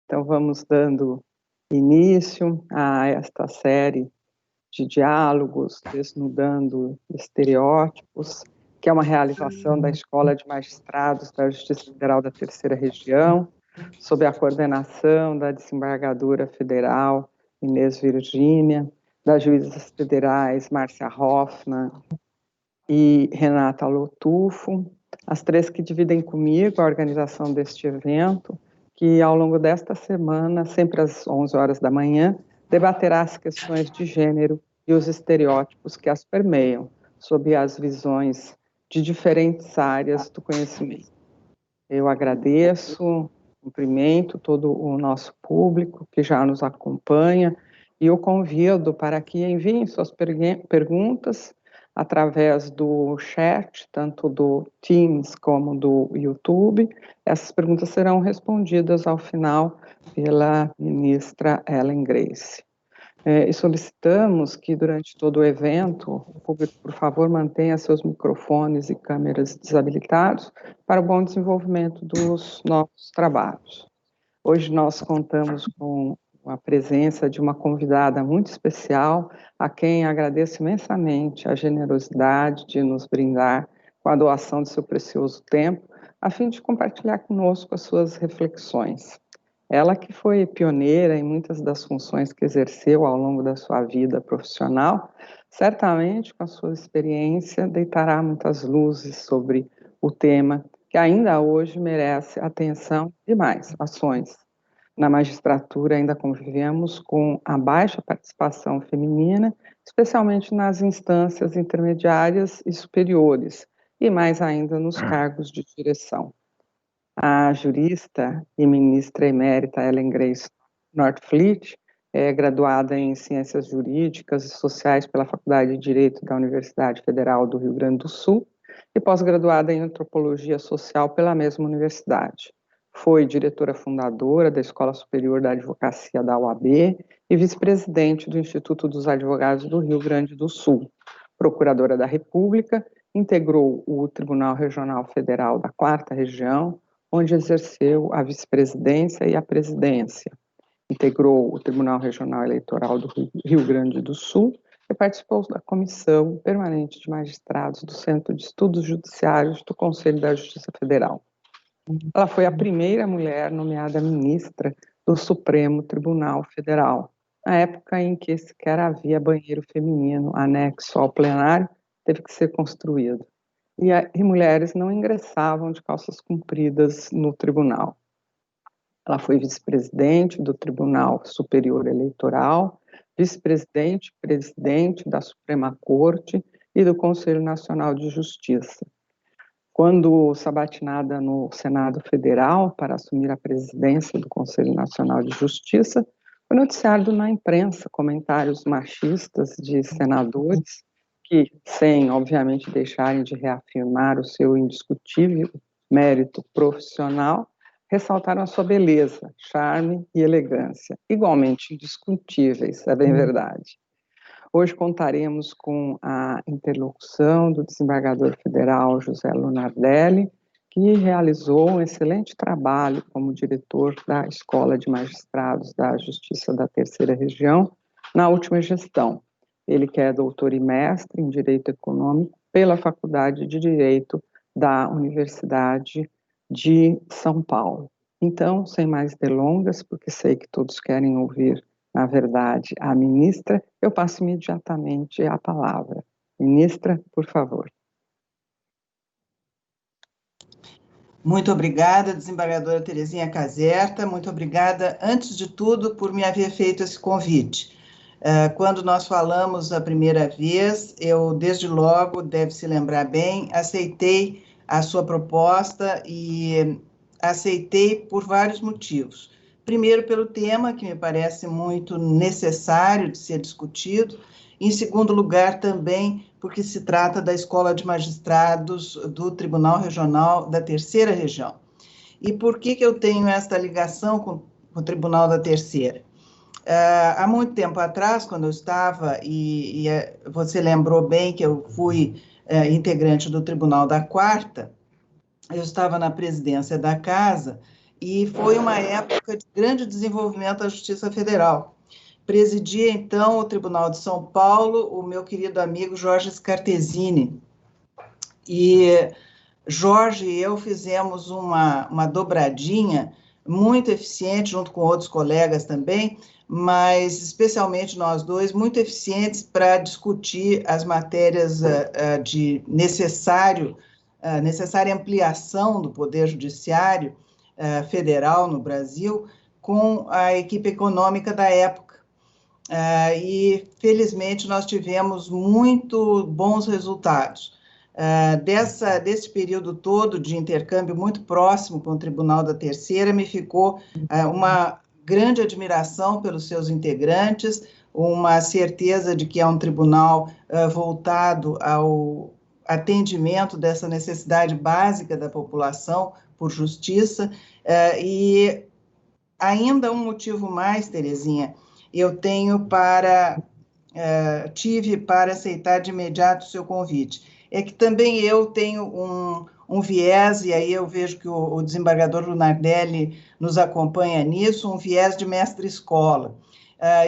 Então, vamos dando início a esta série de diálogos, desnudando estereótipos, que é uma realização da Escola de Magistrados da Justiça Federal da Terceira Região, sob a coordenação da desembargadora federal Inês Virgínia, das juízas federais Márcia Hoffmann e Renata Lotufo, as três que dividem comigo a organização deste evento, que ao longo desta semana, sempre às 11 horas da manhã, debaterá as questões de gênero e os estereótipos que as permeiam, sob as visões de diferentes áreas do conhecimento. Eu agradeço, cumprimento todo o nosso público que já nos acompanha e o convido para que enviem suas perguntas através do chat, tanto do Teams como do YouTube. Essas perguntas serão respondidas ao final pela ministra Ellen Grace. E solicitamos que durante todo o evento, o público, por favor, mantenha seus microfones e câmeras desabilitados para o bom desenvolvimento dos nossos trabalhos. Hoje nós contamos com a presença de uma convidada muito especial, a quem agradeço imensamente a generosidade de nos brindar com a doação de seu precioso tempo, a fim de compartilhar conosco as suas reflexões. Ela que foi pioneira em muitas das funções que exerceu ao longo da sua vida profissional, certamente com a sua experiência deitará muitas luzes sobre o tema que ainda hoje merece atenção e mais ações. Na magistratura ainda convivemos com a baixa participação feminina, especialmente nas instâncias intermediárias e superiores, e mais ainda nos cargos de direção. A jurista e ministra emérita Ellen Grace Northfleet é graduada em Ciências Jurídicas e Sociais pela Faculdade de Direito da Universidade Federal do Rio Grande do Sul e pós-graduada em Antropologia Social pela mesma universidade. Foi diretora fundadora da Escola Superior da Advocacia da UAB e vice-presidente do Instituto dos Advogados do Rio Grande do Sul. Procuradora da República, integrou o Tribunal Regional Federal da 4ª Região, onde exerceu a vice-presidência e a presidência. Integrou o Tribunal Regional Eleitoral do Rio Grande do Sul e participou da Comissão Permanente de Magistrados do Centro de Estudos Judiciários do Conselho da Justiça Federal. Ela foi a primeira mulher nomeada ministra do Supremo Tribunal Federal, na época em que sequer havia banheiro feminino anexo ao plenário, teve que ser construído. E mulheres não ingressavam de calças compridas no tribunal. Ela foi vice-presidente do Tribunal Superior Eleitoral, vice-presidente e presidente da Suprema Corte e do Conselho Nacional de Justiça. Quando sabatinada no Senado Federal para assumir a presidência do Conselho Nacional de Justiça, foi noticiado na imprensa comentários machistas de senadores que, sem, obviamente, deixarem de reafirmar o seu indiscutível mérito profissional, ressaltaram a sua beleza, charme e elegância, igualmente indiscutíveis, é bem verdade. Hoje contaremos com a interlocução do desembargador federal José Lunardelli, que realizou um excelente trabalho como diretor da Escola de Magistrados da Justiça da Terceira Região na última gestão. Ele que é doutor e mestre em Direito Econômico pela Faculdade de Direito da Universidade de São Paulo. Então, sem mais delongas, porque sei que todos querem ouvir, na verdade, a ministra, eu passo imediatamente a palavra. Ministra, por favor. Muito obrigada, desembargadora Terezinha Caserta, muito obrigada, antes de tudo, por me haver feito esse convite. Quando nós falamos a primeira vez, eu, desde logo, deve se lembrar bem, aceitei a sua proposta e aceitei por vários motivos. Primeiro, pelo tema, que me parece muito necessário de ser discutido. Em segundo lugar, também, porque se trata da Escola de Magistrados do Tribunal Regional da Terceira Região. E por que eu tenho esta ligação com o Tribunal da Terceira? Há muito tempo atrás, quando eu estava, e você lembrou bem que eu fui integrante do Tribunal da 4ª, eu estava na presidência da casa e foi uma época de grande desenvolvimento da Justiça Federal. Presidia, então, o Tribunal de São Paulo o meu querido amigo Jorge Scartesini. E Jorge e eu fizemos uma dobradinha muito eficiente, junto com outros colegas também, mas especialmente nós dois, muito eficientes para discutir as matérias de necessária ampliação do Poder Judiciário federal no Brasil com a equipe econômica da época. E, felizmente, nós tivemos muito bons resultados. Desse período todo de intercâmbio muito próximo com o Tribunal da Terceira, me ficou uma grande admiração pelos seus integrantes, uma certeza de que é um tribunal voltado ao atendimento dessa necessidade básica da população por justiça, e ainda um motivo mais, Terezinha, eu tive para aceitar de imediato o seu convite. É que também eu tenho um viés, e aí eu vejo que o desembargador Lunardelli nos acompanha nisso, um viés de mestre-escola.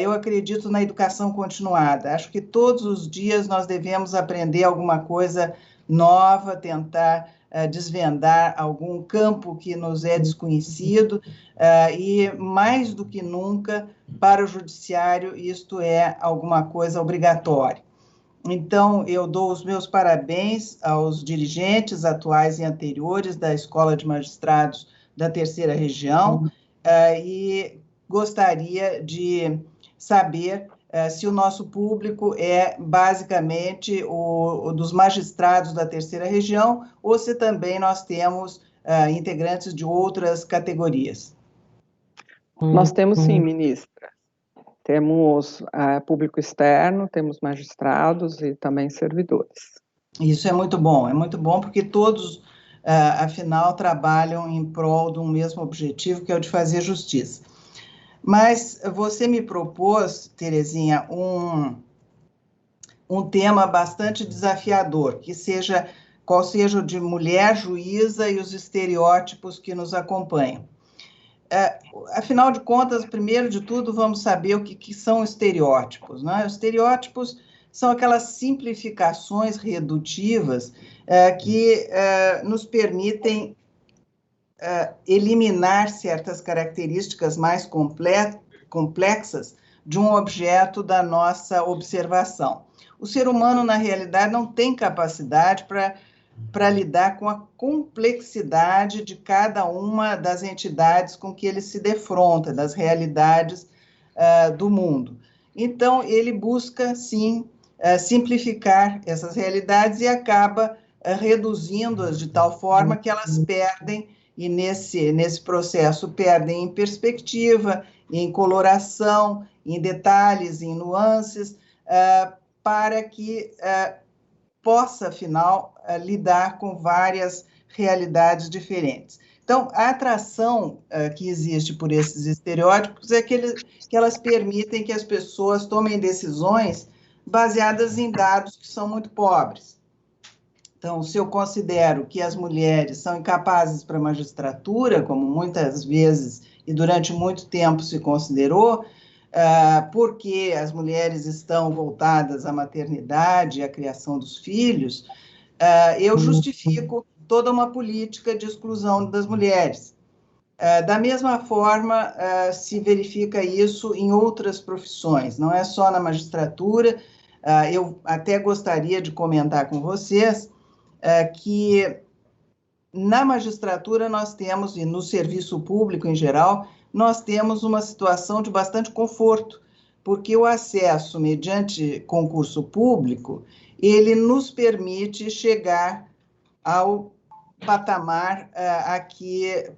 Eu acredito na educação continuada. Acho que todos os dias nós devemos aprender alguma coisa nova, tentar desvendar algum campo que nos é desconhecido, e mais do que nunca, para o judiciário, isto é alguma coisa obrigatória. Então, eu dou os meus parabéns aos dirigentes atuais e anteriores da Escola de Magistrados da Terceira Região, e gostaria de saber se o nosso público é basicamente o dos magistrados da Terceira Região ou se também nós temos integrantes de outras categorias. Nós temos sim, ministra. Temos público externo, temos magistrados e também servidores. Isso é muito bom porque todos, afinal, trabalham em prol de um mesmo objetivo, que é o de fazer justiça. Mas você me propôs, Terezinha, um tema bastante desafiador, qual seja o de mulher juíza e os estereótipos que nos acompanham. Afinal de contas, primeiro de tudo, vamos saber o que são estereótipos, né? Os estereótipos são aquelas simplificações redutivas que nos permitem eliminar certas características mais complexas de um objeto da nossa observação. O ser humano, na realidade, não tem capacidade para lidar com a complexidade de cada uma das entidades com que ele se defronta, das realidades do mundo. Então, ele busca, sim, simplificar essas realidades e acaba reduzindo-as de tal forma que elas perdem, e nesse processo perdem em perspectiva, em coloração, em detalhes, em nuances, para que possa, afinal, lidar com várias realidades diferentes. Então, a atração que existe por esses estereótipos é que elas permitem que as pessoas tomem decisões baseadas em dados que são muito pobres. Então, se eu considero que as mulheres são incapazes para a magistratura, como muitas vezes e durante muito tempo se considerou, porque as mulheres estão voltadas à maternidade e à criação dos filhos, eu justifico toda uma política de exclusão das mulheres. Da mesma forma, se verifica isso em outras profissões, não é só na magistratura. Eu até gostaria de comentar com vocês que na magistratura nós temos, e no serviço público em geral, nós temos uma situação de bastante conforto, porque o acesso mediante concurso público, ele nos permite chegar ao patamar que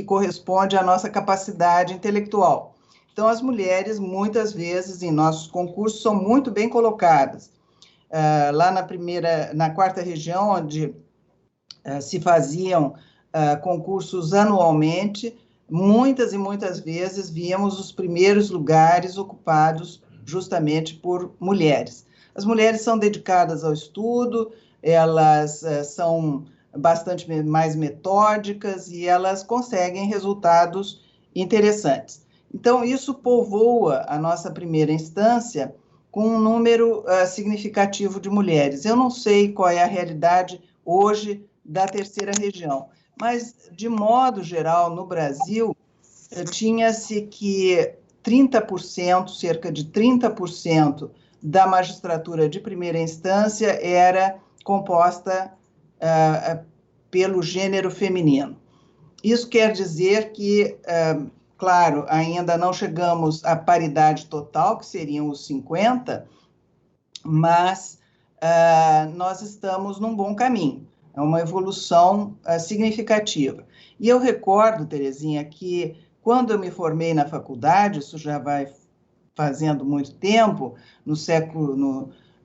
corresponde à nossa capacidade intelectual. Então, as mulheres, muitas vezes, em nossos concursos, são muito bem colocadas. Lá na quarta região, onde se faziam concursos anualmente, muitas e muitas vezes víamos os primeiros lugares ocupados justamente por mulheres. As mulheres são dedicadas ao estudo, elas são bastante mais metódicas e elas conseguem resultados interessantes. Então, isso povoa a nossa primeira instância com um número significativo de mulheres. Eu não sei qual é a realidade hoje da terceira região, mas, de modo geral, no Brasil, tinha-se que 30%, cerca de 30% da magistratura de primeira instância era composta pelo gênero feminino. Isso quer dizer que, claro, ainda não chegamos à paridade total, que seriam os 50%, mas nós estamos num bom caminho. É uma evolução significativa. E eu recordo, Terezinha, que quando eu me formei na faculdade, isso já vai fazendo muito tempo,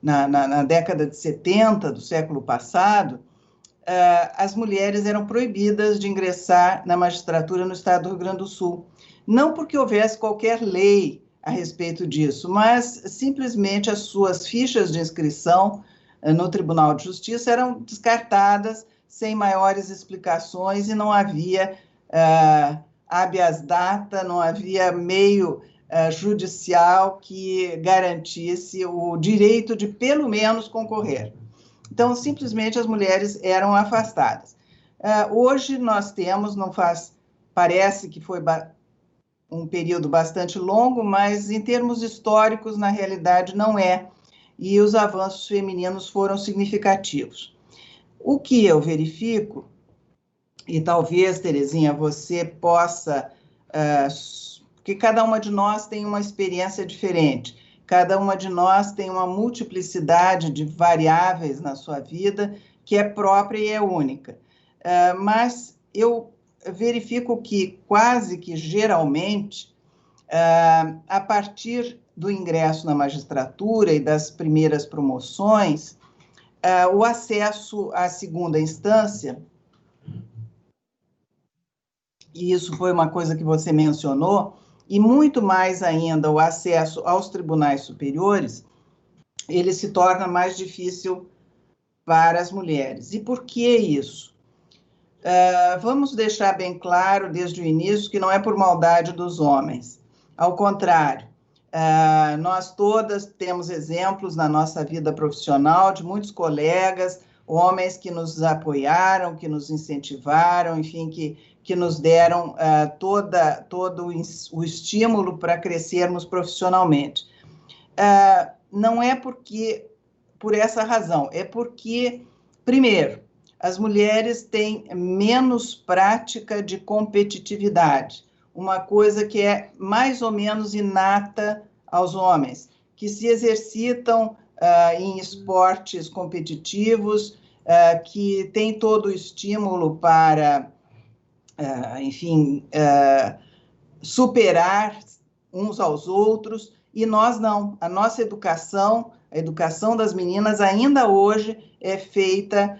na década de 70 do século passado, as mulheres eram proibidas de ingressar na magistratura no estado do Rio Grande do Sul. Não porque houvesse qualquer lei a respeito disso, mas simplesmente as suas fichas de inscrição no Tribunal de Justiça eram descartadas sem maiores explicações e não havia habeas data, não havia meio judicial que garantisse o direito de, pelo menos, concorrer. Então, simplesmente, as mulheres eram afastadas. Hoje, nós temos, parece que foi um período bastante longo, mas, em termos históricos, na realidade, não é. E os avanços femininos foram significativos. O que eu verifico, e talvez, Terezinha, você possa... porque cada uma de nós tem uma experiência diferente. Cada uma de nós tem uma multiplicidade de variáveis na sua vida que é própria e é única. Mas eu verifico que, quase que geralmente, a partir do ingresso na magistratura e das primeiras promoções, o acesso à segunda instância, e isso foi uma coisa que você mencionou, e muito mais ainda o acesso aos tribunais superiores, ele se torna mais difícil para as mulheres. E por que isso? Vamos deixar bem claro desde o início que não é por maldade dos homens. Ao contrário, nós todas temos exemplos na nossa vida profissional de muitos colegas, homens que nos apoiaram, que nos incentivaram, enfim, que nos deram todo o estímulo para crescermos profissionalmente. Não é por essa razão, é porque, primeiro, as mulheres têm menos prática de competitividade, uma coisa que é mais ou menos inata aos homens, que se exercitam em esportes competitivos, que têm todo o estímulo para, enfim, superar uns aos outros, e nós não. A nossa educação, a educação das meninas, ainda hoje é feita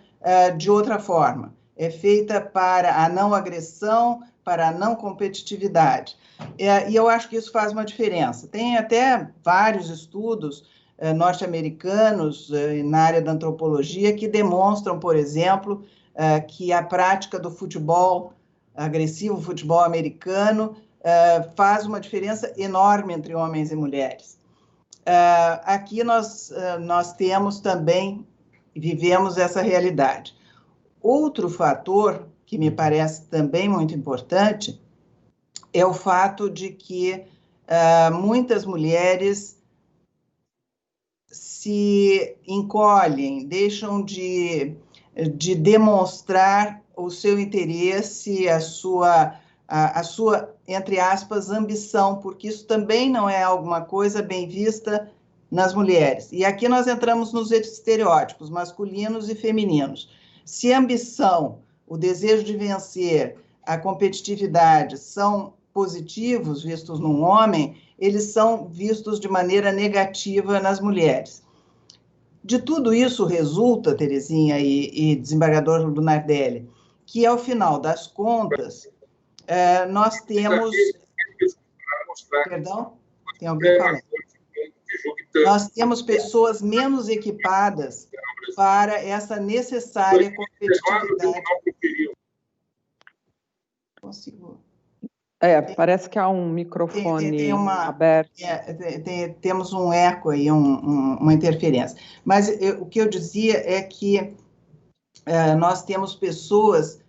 de outra forma. É feita para a não agressão, para a não competitividade. E eu acho que isso faz uma diferença. Tem até vários estudos norte-americanos na área da antropologia que demonstram, por exemplo, que a prática do futebol agressivo, futebol americano, faz uma diferença enorme entre homens e mulheres. Aqui nós temos também, vivemos essa realidade. Outro fator que me parece também muito importante é o fato de que muitas mulheres se encolhem, deixam de demonstrar o seu interesse, a sua, entre aspas, ambição, porque isso também não é alguma coisa bem vista nas mulheres. E aqui nós entramos nos estereótipos masculinos e femininos. Se a ambição, o desejo de vencer, a competitividade são positivos vistos num homem, eles são vistos de maneira negativa nas mulheres. De tudo isso resulta, Terezinha e desembargador do Nardelli, que ao final das contas, nós temos... Perdão? Tem alguém falando? Nós temos pessoas menos equipadas para essa necessária competitividade. Consigo. Parece que há um microfone aberto. Temos um eco aí, uma interferência. Mas o que eu dizia é que nós temos pessoas,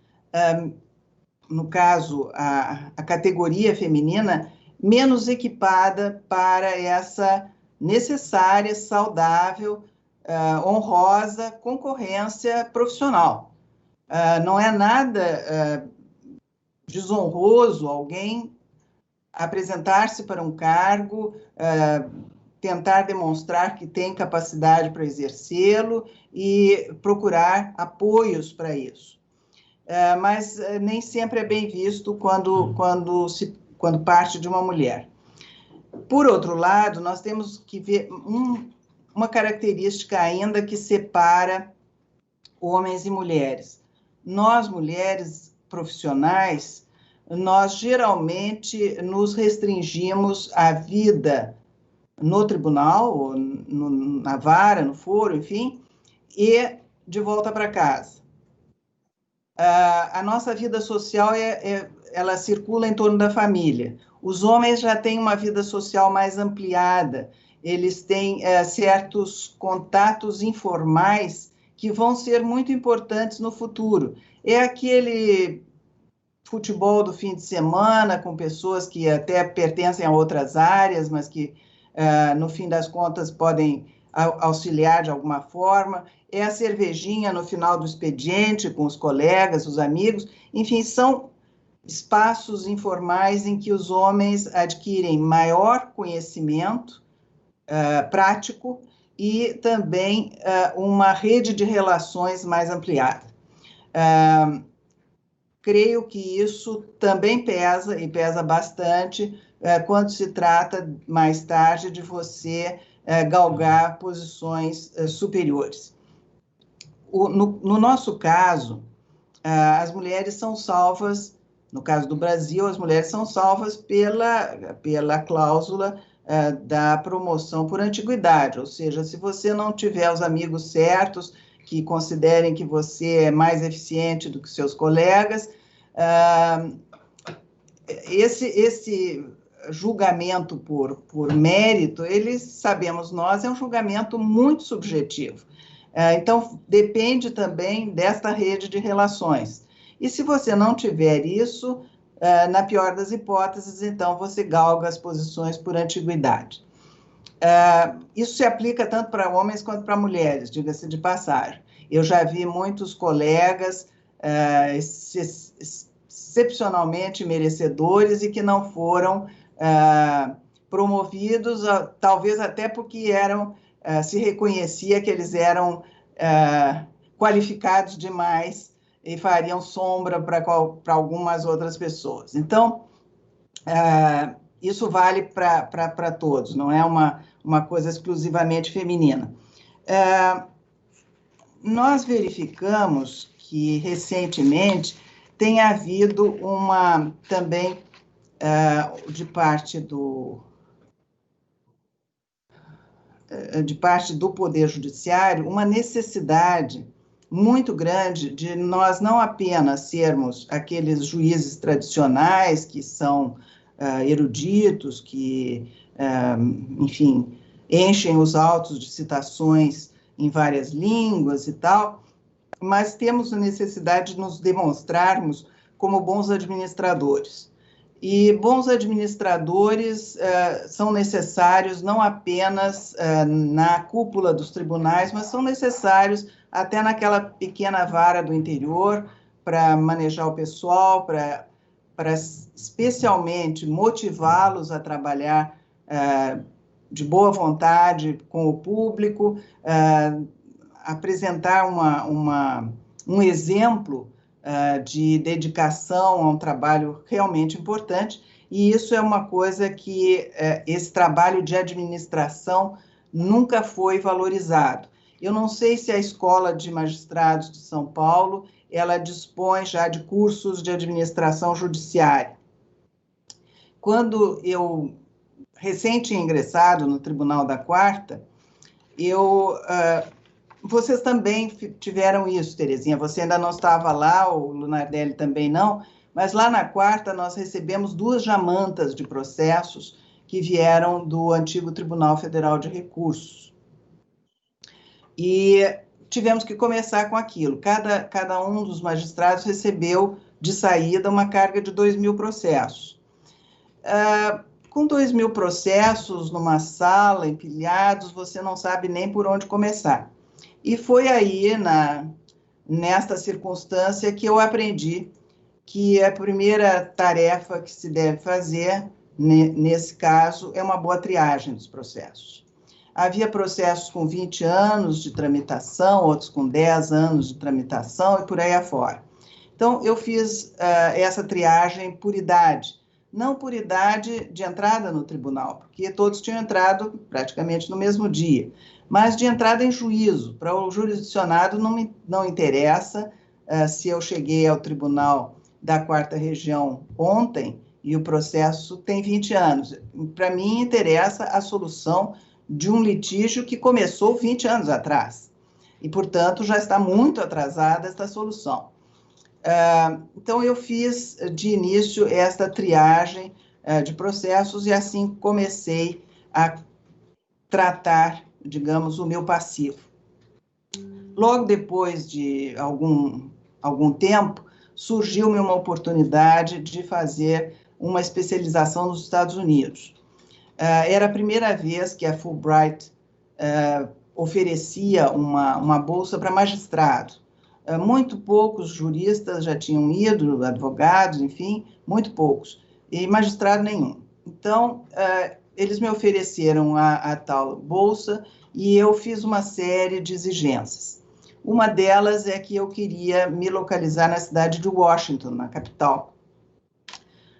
no caso, a categoria feminina, menos equipada para essa necessária, saudável, honrosa concorrência profissional. Não é nada desonroso alguém apresentar-se para um cargo, tentar demonstrar que tem capacidade para exercê-lo e procurar apoios para isso. Mas nem sempre é bem visto quando parte de uma mulher. Por outro lado, nós temos que ver uma característica ainda que separa homens e mulheres. Nós, mulheres profissionais, nós geralmente nos restringimos à vida no tribunal, ou na vara, no foro, enfim, e de volta para casa. A nossa vida social ela circula em torno da família. Os homens já têm uma vida social mais ampliada, eles têm certos contatos informais que vão ser muito importantes no futuro. É aquele futebol do fim de semana com pessoas que até pertencem a outras áreas, mas que, no fim das contas, podem auxiliar de alguma forma. É a cervejinha no final do expediente com os colegas, os amigos. Enfim, são espaços informais em que os homens adquirem maior conhecimento prático e também uma rede de relações mais ampliada. Creio que isso também pesa, e pesa bastante, quando se trata, mais tarde, de você galgar posições superiores. No nosso caso, as mulheres são salvas, no caso do Brasil, as mulheres são salvas pela cláusula da promoção por antiguidade, ou seja, se você não tiver os amigos certos, que considerem que você é mais eficiente do que seus colegas, esse julgamento por mérito, sabemos nós, é um julgamento muito subjetivo. Então, depende também desta rede de relações. E se você não tiver isso, na pior das hipóteses, então você galga as posições por antiguidade. Isso se aplica tanto para homens quanto para mulheres, diga-se de passagem. Eu já vi muitos colegas excepcionalmente merecedores e que não foram promovidos, talvez até porque se reconhecia que eles eram qualificados demais e fariam sombra para algumas outras pessoas. Então, isso vale para todos, não é uma coisa exclusivamente feminina. Nós verificamos que, recentemente, tem havido também, de parte do Poder Judiciário, uma necessidade muito grande de nós não apenas sermos aqueles juízes tradicionais que são eruditos, que, enfim, enchem os autos de citações em várias línguas e tal, mas temos a necessidade de nos demonstrarmos como bons administradores. E bons administradores são necessários não apenas na cúpula dos tribunais, mas são necessários até naquela pequena vara do interior para manejar o pessoal, para especialmente motivá-los a trabalhar de boa vontade com o público, apresentar um exemplo de dedicação a um trabalho realmente importante, e isso é uma coisa que esse trabalho de administração nunca foi valorizado. Eu não sei se a Escola de Magistrados de São Paulo, ela dispõe já de cursos de administração judiciária. Quando eu, recente ingressado no Tribunal da Quarta, eu vocês também tiveram isso, Terezinha. Você ainda não estava lá, o Lunardelli também não, mas lá na quarta nós recebemos 2 jamantas de processos que vieram do antigo Tribunal Federal de Recursos. E tivemos que começar com aquilo. Cada um dos magistrados recebeu de saída uma carga de 2.000 processos. Com 2.000 processos numa sala, empilhados, você não sabe nem por onde começar. E foi aí, nesta circunstância, que eu aprendi que a primeira tarefa que se deve fazer, nesse caso, é uma boa triagem dos processos. Havia processos com 20 anos de tramitação, outros com 10 anos de tramitação e por aí afora. Então, eu fiz essa triagem por idade, não por idade de entrada no tribunal, porque todos tinham entrado praticamente no mesmo dia, mas de entrada em juízo. Para o jurisdicionado não interessa se eu cheguei ao tribunal da 4ª Região ontem e o processo tem 20 anos. Para mim, interessa a solução de um litígio que começou 20 anos atrás. E, portanto, já está muito atrasada esta solução. Então, eu fiz de início esta triagem de processos e assim comecei a tratar, digamos, o meu passivo. Logo depois de algum tempo, surgiu-me uma oportunidade de fazer uma especialização nos Estados Unidos. Era a primeira vez que a Fulbright oferecia uma bolsa para magistrado. Muito poucos juristas já tinham ido, advogados, enfim, muito poucos, e magistrado nenhum. Então, eles me ofereceram a tal bolsa e eu fiz uma série de exigências. Uma delas é que eu queria me localizar na cidade de Washington, na capital.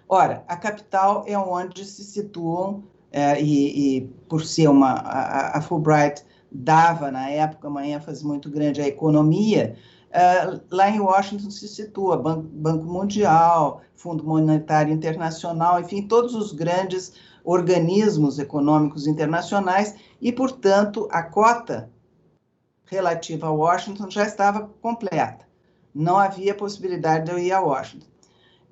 Ora, a capital é onde se situam, e por ser a Fulbright dava, na época, uma ênfase muito grande à economia, lá em Washington se situa Banco Mundial, Fundo Monetário Internacional, enfim, todos os grandes organismos econômicos internacionais, e, portanto, a cota relativa a Washington já estava completa. Não havia possibilidade de eu ir a Washington.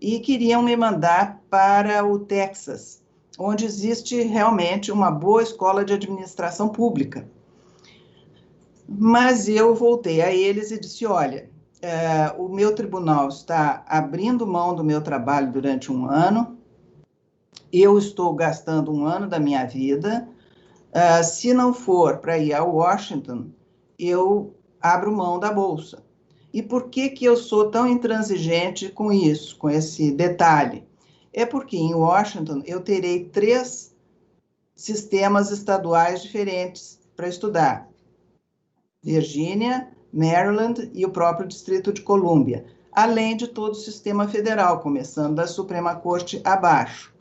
E queriam me mandar para o Texas, onde existe realmente uma boa escola de administração pública. Mas eu voltei a eles e disse, olha, o meu tribunal está abrindo mão do meu trabalho durante 1 ano, eu estou gastando 1 ano da minha vida, se não for para ir a Washington, eu abro mão da bolsa. E por que eu sou tão intransigente com isso, com esse detalhe? É porque em Washington eu terei 3 sistemas estaduais diferentes para estudar. Virgínia, Maryland e o próprio Distrito de Colômbia, além de todo o sistema federal, começando da Suprema Corte abaixo.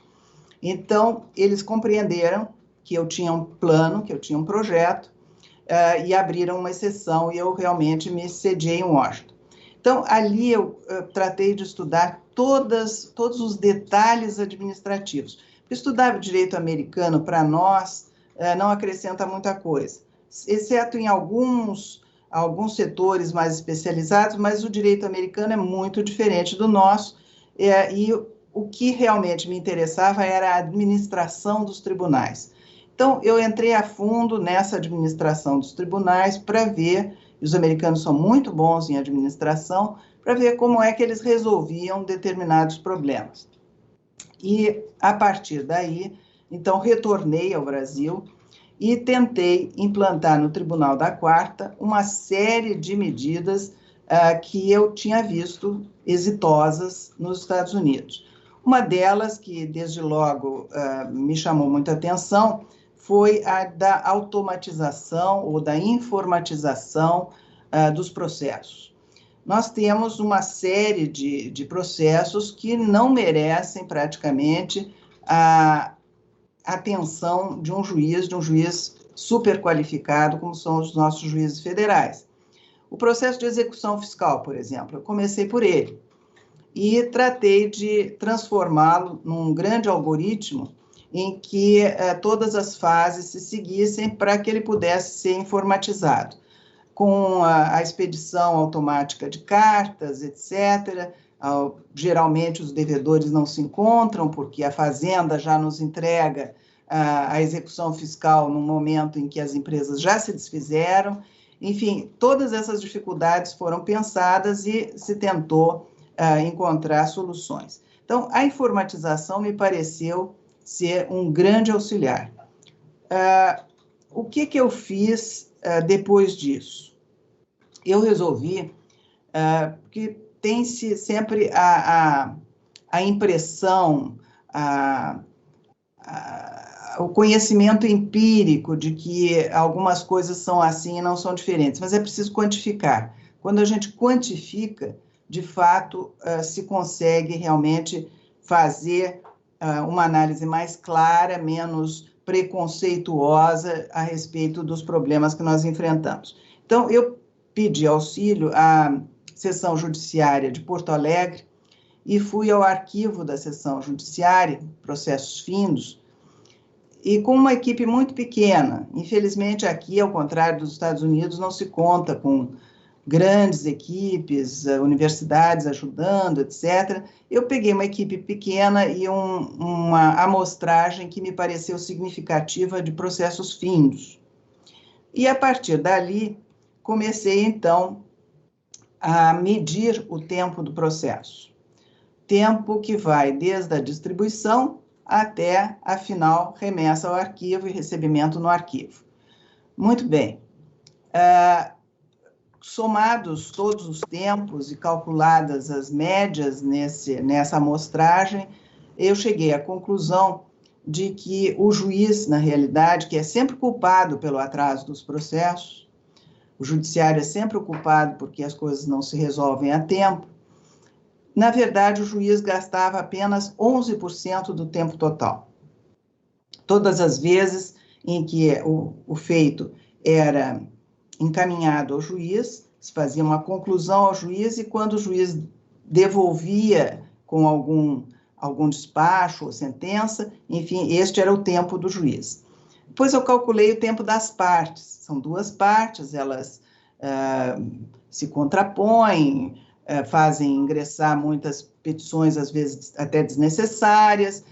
Então, eles compreenderam que eu tinha um plano, que eu tinha um projeto, e abriram uma exceção, e eu realmente me sediei em Washington. Então, ali eu tratei de estudar todos os detalhes administrativos. Estudar direito americano, para nós, não acrescenta muita coisa, exceto em alguns setores mais especializados, mas o direito americano é muito diferente do nosso, e o que realmente me interessava era a administração dos tribunais. Então, eu entrei a fundo nessa administração dos tribunais para ver, e os americanos são muito bons em administração, para ver como é que eles resolviam determinados problemas. E, a partir daí, então, retornei ao Brasil e tentei implantar no Tribunal da 4ª uma série de medidas que eu tinha visto exitosas nos Estados Unidos. Uma delas, que desde logo me chamou muita atenção, foi a da automatização ou da informatização dos processos. Nós temos uma série de processos que não merecem praticamente a atenção de um juiz super qualificado, como são os nossos juízes federais. O processo de execução fiscal, por exemplo, eu comecei por ele e tratei de transformá-lo num grande algoritmo em que todas as fases se seguissem para que ele pudesse ser informatizado. com a expedição automática de cartas, etc. Geralmente os devedores não se encontram, porque a Fazenda já nos entrega a execução fiscal no momento em que as empresas já se desfizeram. Enfim, todas essas dificuldades foram pensadas e se tentou encontrar soluções. Então, a informatização me pareceu ser um grande auxiliar. O que eu fiz depois disso? Eu resolvi, que tem-se sempre a impressão, o conhecimento empírico de que algumas coisas são assim e não são diferentes, mas é preciso quantificar. Quando a gente quantifica, de fato, se consegue realmente fazer uma análise mais clara, menos preconceituosa a respeito dos problemas que nós enfrentamos. Então, eu pedi auxílio à Seção Judiciária de Porto Alegre e fui ao arquivo da Seção Judiciária, processos findos, e com uma equipe muito pequena. Infelizmente, aqui, ao contrário dos Estados Unidos, não se conta com grandes equipes, universidades ajudando, etc. Eu peguei uma equipe pequena e uma amostragem que me pareceu significativa de processos findos. E, a partir dali, comecei, então, a medir o tempo do processo. Tempo que vai desde a distribuição até a final remessa ao arquivo e recebimento no arquivo. Muito bem. Somados todos os tempos e calculadas as médias nessa amostragem, eu cheguei à conclusão de que o juiz, na realidade, que é sempre culpado pelo atraso dos processos, o judiciário é sempre o culpado porque as coisas não se resolvem a tempo, na verdade, o juiz gastava apenas 11% do tempo total. Todas as vezes em que o feito era encaminhado ao juiz, se fazia uma conclusão ao juiz, e quando o juiz devolvia com algum despacho ou sentença, enfim, este era o tempo do juiz. Depois eu calculei o tempo das partes. São duas partes, elas se contrapõem, fazem ingressar muitas petições, às vezes até desnecessárias,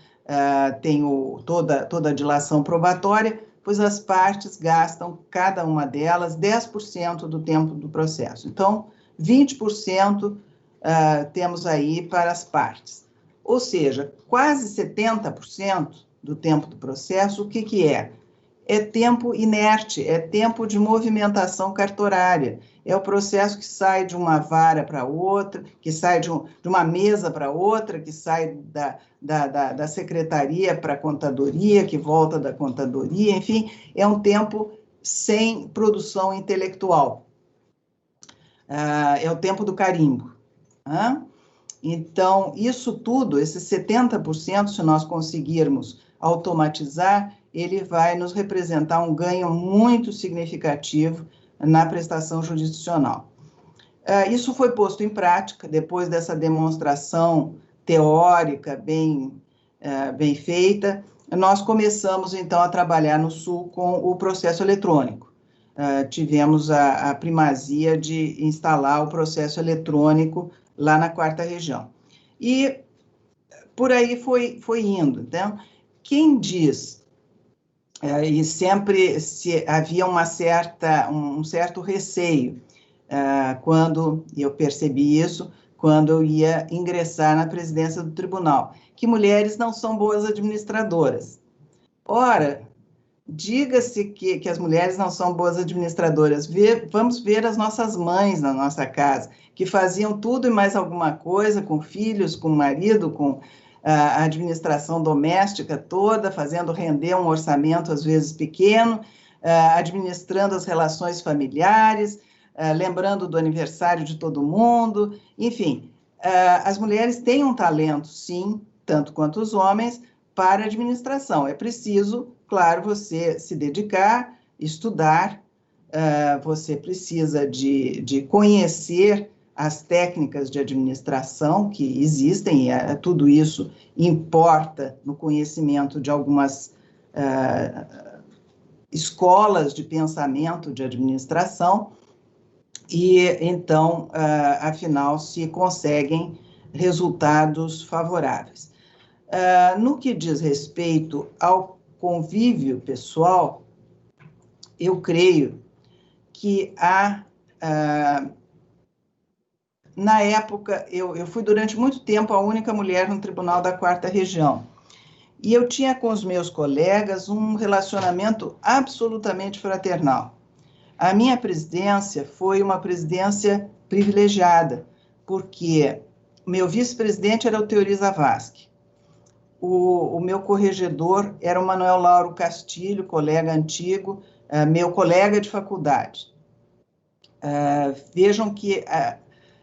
tem toda a dilação probatória, pois as partes gastam, cada uma delas, 10% do tempo do processo. Então, 20% temos aí para as partes. Ou seja, quase 70% do tempo do processo, o que é? É tempo inerte, é tempo de movimentação cartorária. É o processo que sai de uma vara para outra, que sai de uma mesa para outra, que sai da secretaria para a contadoria, que volta da contadoria, enfim, é um tempo sem produção intelectual. É o tempo do carimbo. Então, isso tudo, esses 70%, se nós conseguirmos automatizar, ele vai nos representar um ganho muito significativo na prestação jurisdicional. Isso foi posto em prática, depois dessa demonstração teórica bem feita, nós começamos, então, a trabalhar no Sul com o processo eletrônico. Tivemos a primazia de instalar o processo eletrônico lá na 4ª região. E por aí foi indo. Então, quem diz, e sempre havia um certo receio, quando eu percebi isso, quando eu ia ingressar na presidência do tribunal, que mulheres não são boas administradoras. Ora, diga-se que as mulheres não são boas administradoras. Vamos ver as nossas mães na nossa casa, que faziam tudo e mais alguma coisa, com filhos, com marido, com a administração doméstica toda, fazendo render um orçamento, às vezes, pequeno, administrando as relações familiares, lembrando do aniversário de todo mundo, enfim. As mulheres têm um talento, sim, tanto quanto os homens, para a administração. É preciso, claro, você se dedicar, estudar, você precisa de conhecer as técnicas de administração que existem, e tudo isso importa no conhecimento de algumas escolas de pensamento de administração, e então, afinal, se conseguem resultados favoráveis. No que diz respeito ao convívio pessoal, eu creio que na época, eu fui durante muito tempo a única mulher no Tribunal da Quarta Região, e eu tinha com os meus colegas um relacionamento absolutamente fraternal. A minha presidência foi uma presidência privilegiada, porque meu vice-presidente era o Teori Zavascki, o meu corregedor era o Manuel Lauro Castilho, colega antigo, meu colega de faculdade. Vejam que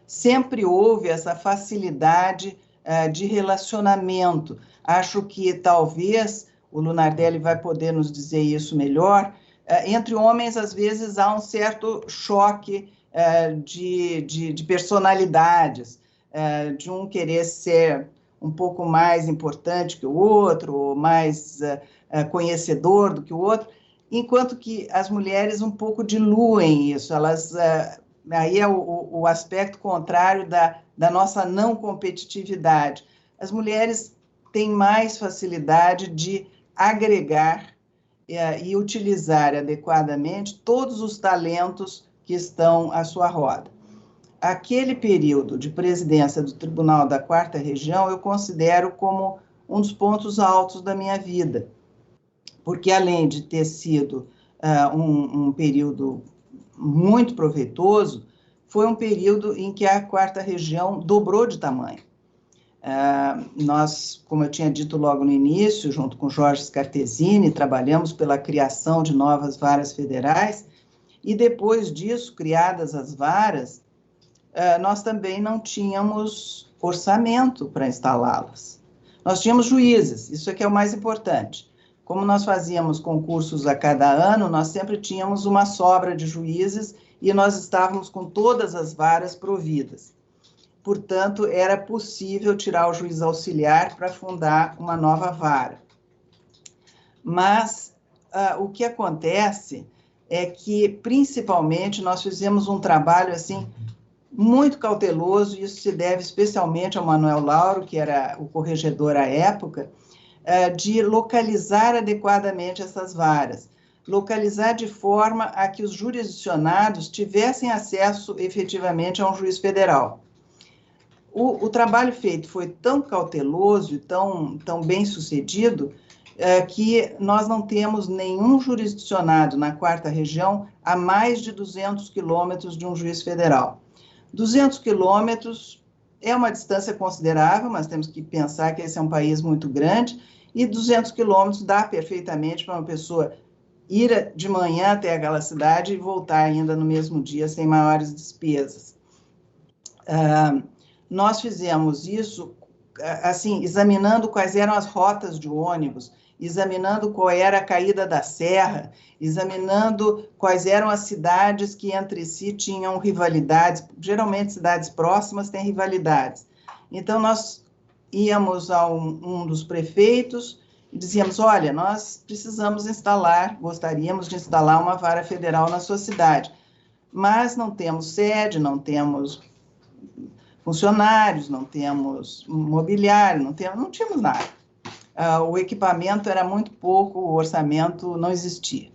sempre houve essa facilidade de relacionamento. Acho que talvez, o Lunardelli vai poder nos dizer isso melhor, entre homens, às vezes, há um certo choque de personalidades, de um querer ser um pouco mais importante que o outro, ou mais conhecedor do que o outro, enquanto que as mulheres um pouco diluem isso, elas... aí é o aspecto contrário da nossa não competitividade. As mulheres têm mais facilidade de agregar e utilizar adequadamente todos os talentos que estão à sua roda. Aquele período de presidência do Tribunal da Quarta Região eu considero como um dos pontos altos da minha vida, porque além de ter sido um período muito proveitoso, foi um período em que a Quarta Região dobrou de tamanho. Nós, como eu tinha dito logo no início, junto com Jorge Scartesini, trabalhamos pela criação de novas varas federais, e depois disso, criadas as varas, nós também não tínhamos orçamento para instalá-las. Nós tínhamos juízes, isso é que é o mais importante. Como nós fazíamos concursos a cada ano, nós sempre tínhamos uma sobra de juízes e nós estávamos com todas as varas providas. Portanto, era possível tirar o juiz auxiliar para fundar uma nova vara. Mas o que acontece é que, principalmente, nós fizemos um trabalho assim muito cauteloso, e isso se deve especialmente ao Manuel Lauro, que era o corregedor à época, de localizar adequadamente essas varas, localizar de forma a que os jurisdicionados tivessem acesso efetivamente a um juiz federal. O trabalho feito foi tão cauteloso e tão bem sucedido que nós não temos nenhum jurisdicionado na Quarta Região a mais de 200 quilômetros de um juiz federal. 200 quilômetros é uma distância considerável, mas temos que pensar que esse é um país muito grande, e 200 quilômetros dá perfeitamente para uma pessoa ir de manhã até aquela cidade e voltar ainda no mesmo dia, sem maiores despesas. Nós fizemos isso, assim, examinando quais eram as rotas de ônibus, examinando qual era a caída da serra, examinando quais eram as cidades que entre si tinham rivalidades, geralmente cidades próximas têm rivalidades. Então, nós íamos a um dos prefeitos e dizíamos, olha, nós precisamos gostaríamos de instalar uma vara federal na sua cidade, mas não temos sede, não temos funcionários, não temos mobiliário, não tínhamos nada. O equipamento era muito pouco, o orçamento não existia.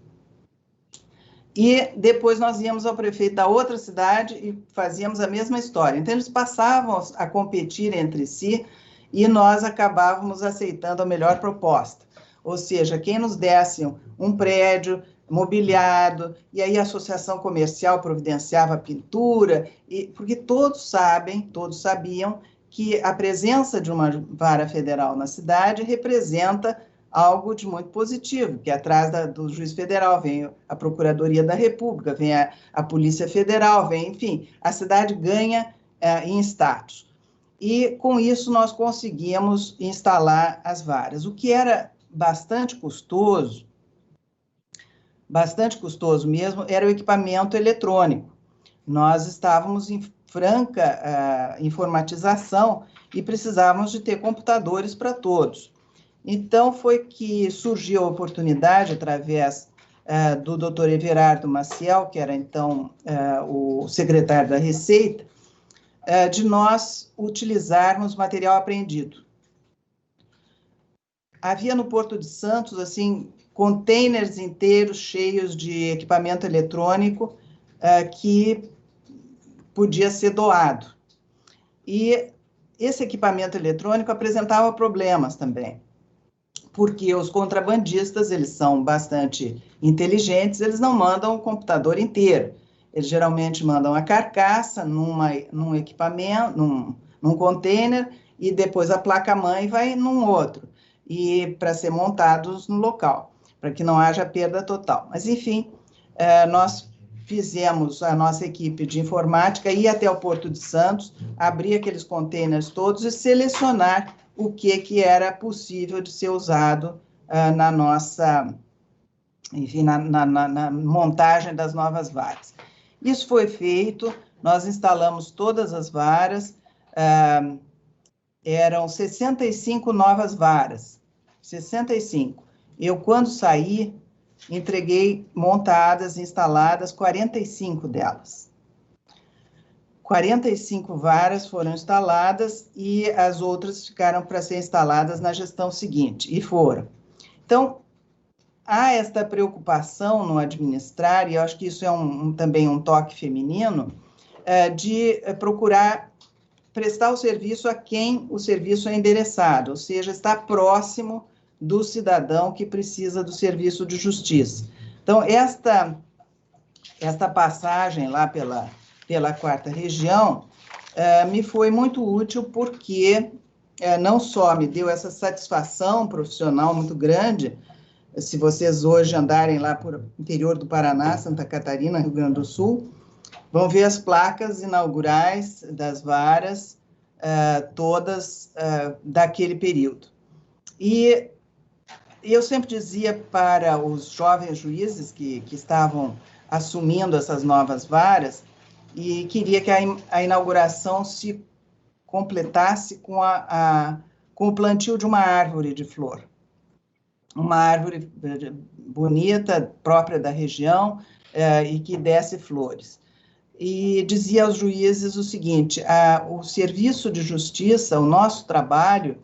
E depois nós íamos ao prefeito da outra cidade e fazíamos a mesma história. Então, eles passavam a competir entre si e nós acabávamos aceitando a melhor proposta. Ou seja, quem nos desse um prédio mobiliado, e aí a associação comercial providenciava a pintura, porque todos sabiam que a presença de uma vara federal na cidade representa algo de muito positivo, que atrás do juiz federal vem a Procuradoria da República, vem a Polícia Federal, enfim, a cidade ganha em status. E com isso nós conseguimos instalar as varas, o que era bastante custoso mesmo, era o equipamento eletrônico. Nós estávamos em franca informatização e precisávamos de ter computadores para todos. Então, foi que surgiu a oportunidade, através do Dr. Everardo Maciel, que era então o secretário da Receita, de nós utilizarmos material apreendido. Havia no Porto de Santos, assim, containers inteiros cheios de equipamento eletrônico que podia ser doado. E esse equipamento eletrônico apresentava problemas também, porque os contrabandistas, eles são bastante inteligentes, eles não mandam o computador inteiro. Eles geralmente mandam a carcaça num equipamento, num container, e depois a placa-mãe vai num outro, e para ser montados no local, para que não haja perda total. Mas, enfim, nós fizemos, a nossa equipe de informática ir até o Porto de Santos, abrir aqueles containers todos e selecionar o que era possível de ser usado na nossa, enfim, na montagem das novas varas. Isso foi feito, nós instalamos todas as varas, eram 65 novas varas, 65. Eu, quando saí, entreguei montadas, instaladas, 45 delas. 45 varas foram instaladas e as outras ficaram para ser instaladas na gestão seguinte, e foram. Então, há esta preocupação no administrar, e eu acho que isso é também um toque feminino, de procurar prestar o serviço a quem o serviço é endereçado, ou seja, estar próximo do cidadão que precisa do serviço de justiça. Então, esta passagem lá pela 4ª Região me foi muito útil porque não só me deu essa satisfação profissional muito grande. Se vocês hoje andarem lá por interior do Paraná, Santa Catarina, Rio Grande do Sul, vão ver as placas inaugurais das varas, todas daquele período. E eu sempre dizia para os jovens juízes que estavam assumindo essas novas varas, e queria que a inauguração se completasse com o plantio de uma árvore de flor. Uma árvore bonita, própria da região, e que desse flores. E dizia aos juízes o seguinte: o serviço de justiça, o nosso trabalho,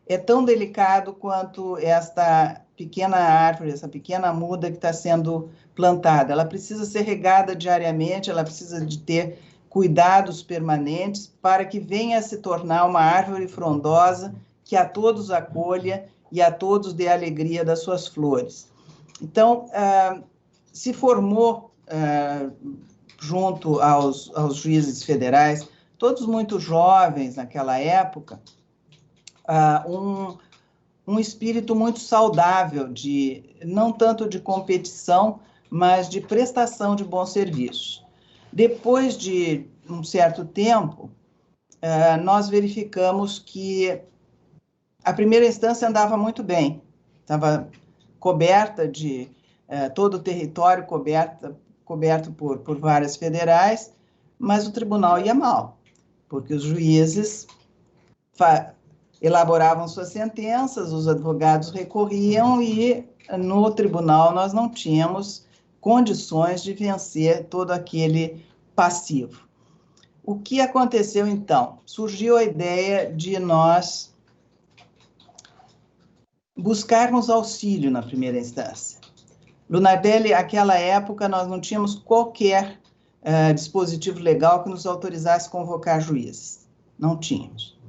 é tão delicado quanto esta pequena árvore, essa pequena muda que está sendo plantada. Ela precisa ser regada diariamente, ela precisa de ter cuidados permanentes para que venha a se tornar uma árvore frondosa que a todos acolha e a todos dê a alegria das suas flores. Então, se formou, junto aos juízes federais, todos muito jovens naquela época, um espírito muito saudável, não tanto de competição, mas de prestação de bom serviço. Depois de um certo tempo, nós verificamos que a primeira instância andava muito bem, estava coberta de todo o território coberto por varas federais, mas o tribunal ia mal, porque os juízes elaboravam suas sentenças, os advogados recorriam e no tribunal nós não tínhamos condições de vencer todo aquele passivo. O que aconteceu então? Surgiu a ideia de nós buscarmos auxílio na primeira instância. Lunardelli, naquela época, nós não tínhamos qualquer dispositivo legal que nos autorizasse a convocar juízes. Não tínhamos.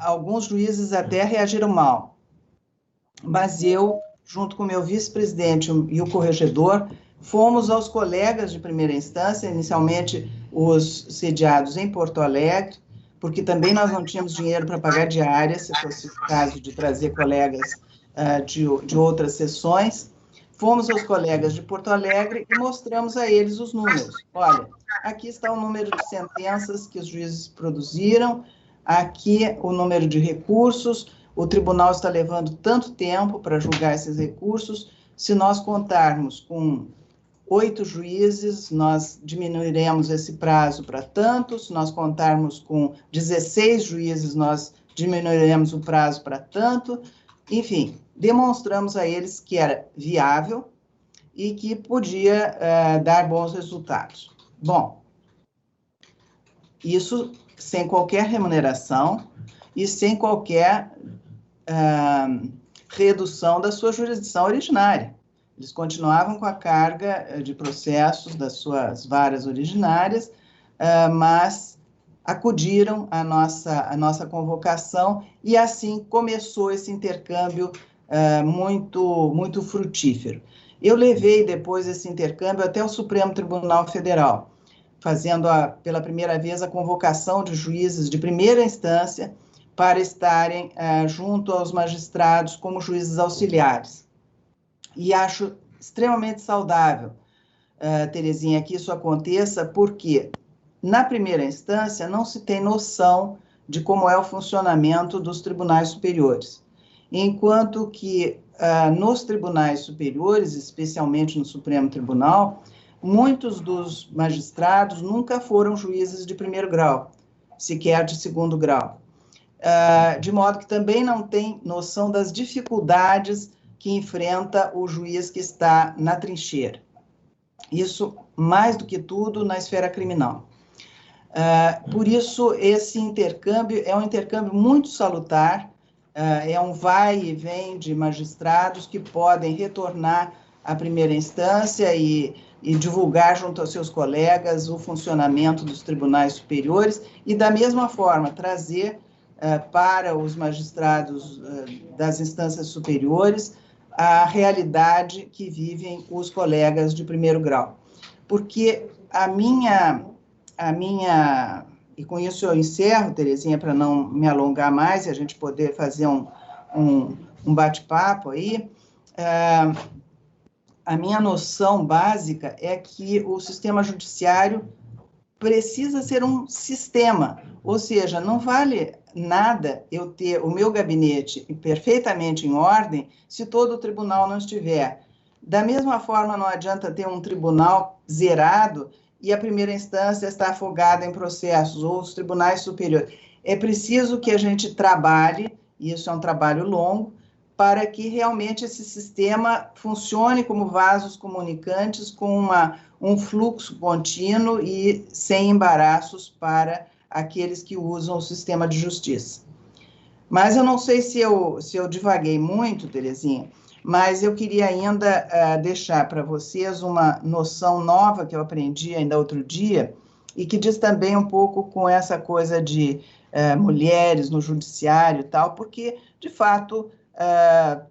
Alguns juízes até reagiram mal, mas eu, junto com o meu vice-presidente e o corregedor, fomos aos colegas de primeira instância, inicialmente os sediados em Porto Alegre, porque também nós não tínhamos dinheiro para pagar diária, se fosse o caso de trazer colegas de outras sessões. Fomos aos colegas de Porto Alegre e mostramos a eles os números. Olha, aqui está o número de sentenças que os juízes produziram, aqui o número de recursos, o tribunal está levando tanto tempo para julgar esses recursos. Se nós contarmos com 8 juízes, nós diminuiremos esse prazo para tanto. Se nós contarmos com 16 juízes, nós diminuiremos o prazo para tanto. Enfim, demonstramos a eles que era viável, e que podia dar bons resultados. Bom, isso sem qualquer remuneração e sem qualquer redução da sua jurisdição originária. Eles continuavam com a carga de processos das suas varas originárias, mas acudiram à nossa convocação e assim começou esse intercâmbio muito frutífero. Eu levei depois esse intercâmbio até o Supremo Tribunal Federal, fazendo pela primeira vez a convocação de juízes de primeira instância para estarem junto aos magistrados como juízes auxiliares. E acho extremamente saudável, Terezinha, que isso aconteça, porque na primeira instância não se tem noção de como é o funcionamento dos tribunais superiores, enquanto que nos tribunais superiores, especialmente no Supremo Tribunal, muitos dos magistrados nunca foram juízes de primeiro grau, sequer de segundo grau. De modo que também não tem noção das dificuldades que enfrenta o juiz que está na trincheira. Isso, mais do que tudo, na esfera criminal. Por isso, esse intercâmbio é um intercâmbio muito salutar, é um vai e vem de magistrados que podem retornar à primeira instância e divulgar junto aos seus colegas o funcionamento dos tribunais superiores e, da mesma forma, trazer para os magistrados das instâncias superiores a realidade que vivem os colegas de primeiro grau. Porque e com isso eu encerro, Terezinha, para não me alongar mais e a gente poder fazer um bate-papo aí, a minha noção básica é que o sistema judiciário precisa ser um sistema, ou seja, não vale nada eu ter o meu gabinete perfeitamente em ordem se todo o tribunal não estiver. Da mesma forma, não adianta ter um tribunal zerado e a primeira instância está afogada em processos, ou os tribunais superiores. É preciso que a gente trabalhe, e isso é um trabalho longo, para que realmente esse sistema funcione como vasos comunicantes com um fluxo contínuo e sem embaraços para aqueles que usam o sistema de justiça. Mas eu não sei se eu divaguei muito, Terezinha, mas eu queria ainda deixar para vocês uma noção nova que eu aprendi ainda outro dia e que diz também um pouco com essa coisa de mulheres no judiciário e tal, porque, de fato,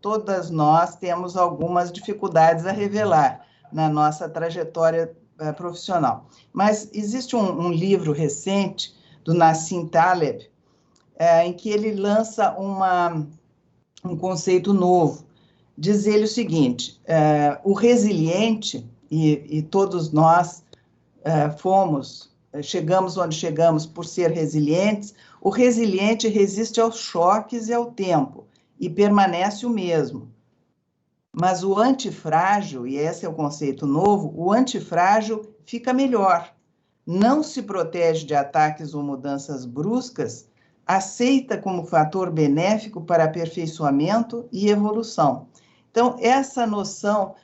todas nós temos algumas dificuldades a revelar na nossa trajetória profissional. Mas existe um livro recente do Nassim Taleb, em que ele lança um conceito novo. Diz ele o seguinte, o resiliente, e todos nós chegamos onde chegamos por ser resilientes, o resiliente resiste aos choques e ao tempo, e permanece o mesmo. Mas o antifrágil, e esse é o conceito novo, o antifrágil fica melhor. Não se protege de ataques ou mudanças bruscas, aceita como fator benéfico para aperfeiçoamento e evolução. Então, essa noção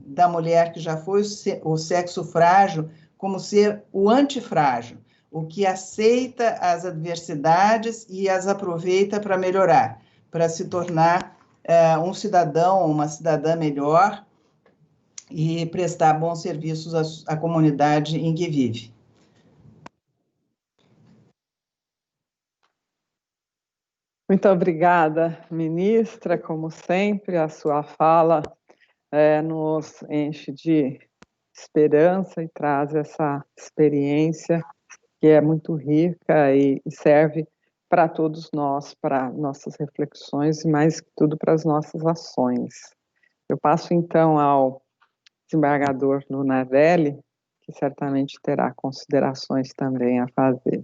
da mulher que já foi o sexo frágil como ser o antifrágil, o que aceita as adversidades e as aproveita para melhorar, para se tornar um cidadão ou uma cidadã melhor e prestar bons serviços à comunidade em que vive. Muito obrigada, ministra. Como sempre, a sua fala nos enche de esperança e traz essa experiência que é muito rica e serve para todos nós, para nossas reflexões e, mais que tudo, para as nossas ações. Eu passo, então, ao desembargador Lunardelli, que certamente terá considerações também a fazer.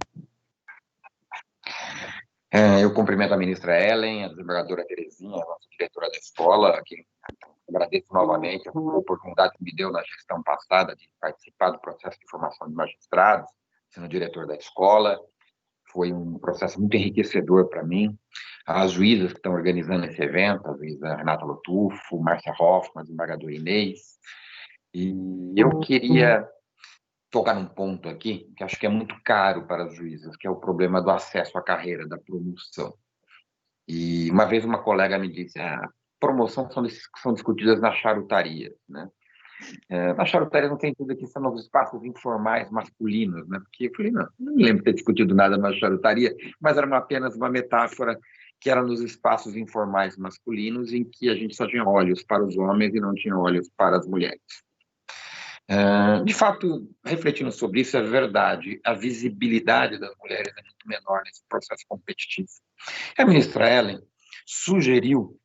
Eu cumprimento a ministra Ellen, a desembargadora Terezinha, a nossa diretora da escola, que agradeço novamente a oportunidade que me deu na gestão passada de participar do processo de formação de magistrados, sendo diretor da escola. Foi um processo muito enriquecedor para mim. às juízas que estão organizando esse evento, a juíza Renata Lotufo, Márcia Hoffmann, a desembargadora Inês. E eu queria tocar num ponto aqui que acho que é muito caro para as juízas, que é o problema do acesso à carreira, da promoção. E uma vez uma colega me disse, promoção são discutidas na charutaria, né? Na charutaria não tem tudo aqui, são nos espaços informais masculinos, né? Porque eu falei, não me lembro de ter discutido nada na charutaria, mas era apenas uma metáfora que era nos espaços informais masculinos em que a gente só tinha olhos para os homens e não tinha olhos para as mulheres. De fato, refletindo sobre isso, é verdade, a visibilidade das mulheres é muito menor nesse processo competitivo. A ministra Ellen sugeriu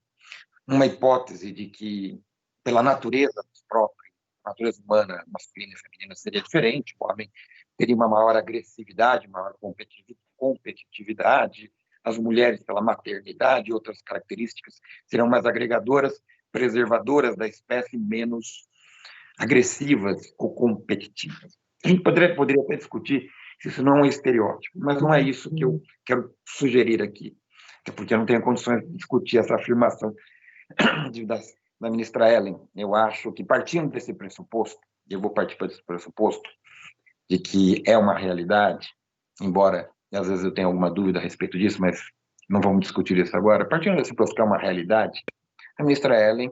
uma hipótese de que, pela natureza própria, a natureza humana, masculina e feminina, seria diferente, o homem teria uma maior agressividade, maior competitividade, as mulheres, pela maternidade e outras características, serão mais agregadoras, preservadoras da espécie, menos agressivas ou competitivas. A gente poderia até discutir se isso não é um estereótipo, mas não é isso que eu quero sugerir aqui, até porque eu não tenho condições de discutir essa afirmação da ministra Ellen. Eu acho que, partindo desse pressuposto, eu vou partir para esse pressuposto, de que é uma realidade, embora às vezes eu tenha alguma dúvida a respeito disso, mas não vamos discutir isso agora. Partindo desse pressuposto que é uma realidade, a ministra Ellen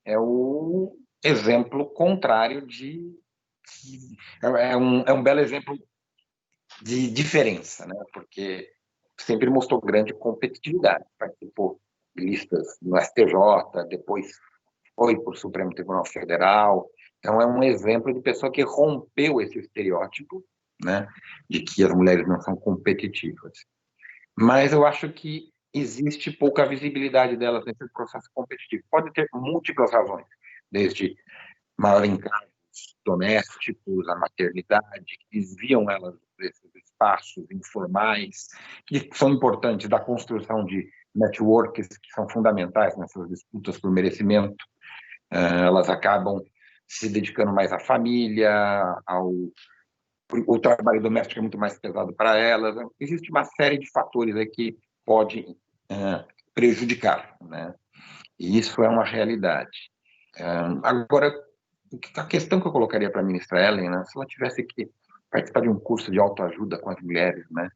é o exemplo contrário é um belo exemplo de diferença, né? Porque sempre mostrou grande competitividade, participou de listas no STJ, depois foi para o Supremo Tribunal Federal, então é um exemplo de pessoa que rompeu esse estereótipo, né, de que as mulheres não são competitivas. Mas eu acho que existe pouca visibilidade delas nesse processo competitivo. Pode ter múltiplas razões, desde maior encargos domésticos, a maternidade, que desviam elas desses espaços informais, que são importantes da construção de networks que são fundamentais nessas disputas por merecimento. Elas acabam se dedicando mais à família, o trabalho doméstico é muito mais pesado para elas. Existe uma série de fatores aí que pode prejudicar, né? E isso é uma realidade. Agora, a questão que eu colocaria para a ministra Ellen, né, se ela tivesse que participar de um curso de autoajuda com as mulheres, né,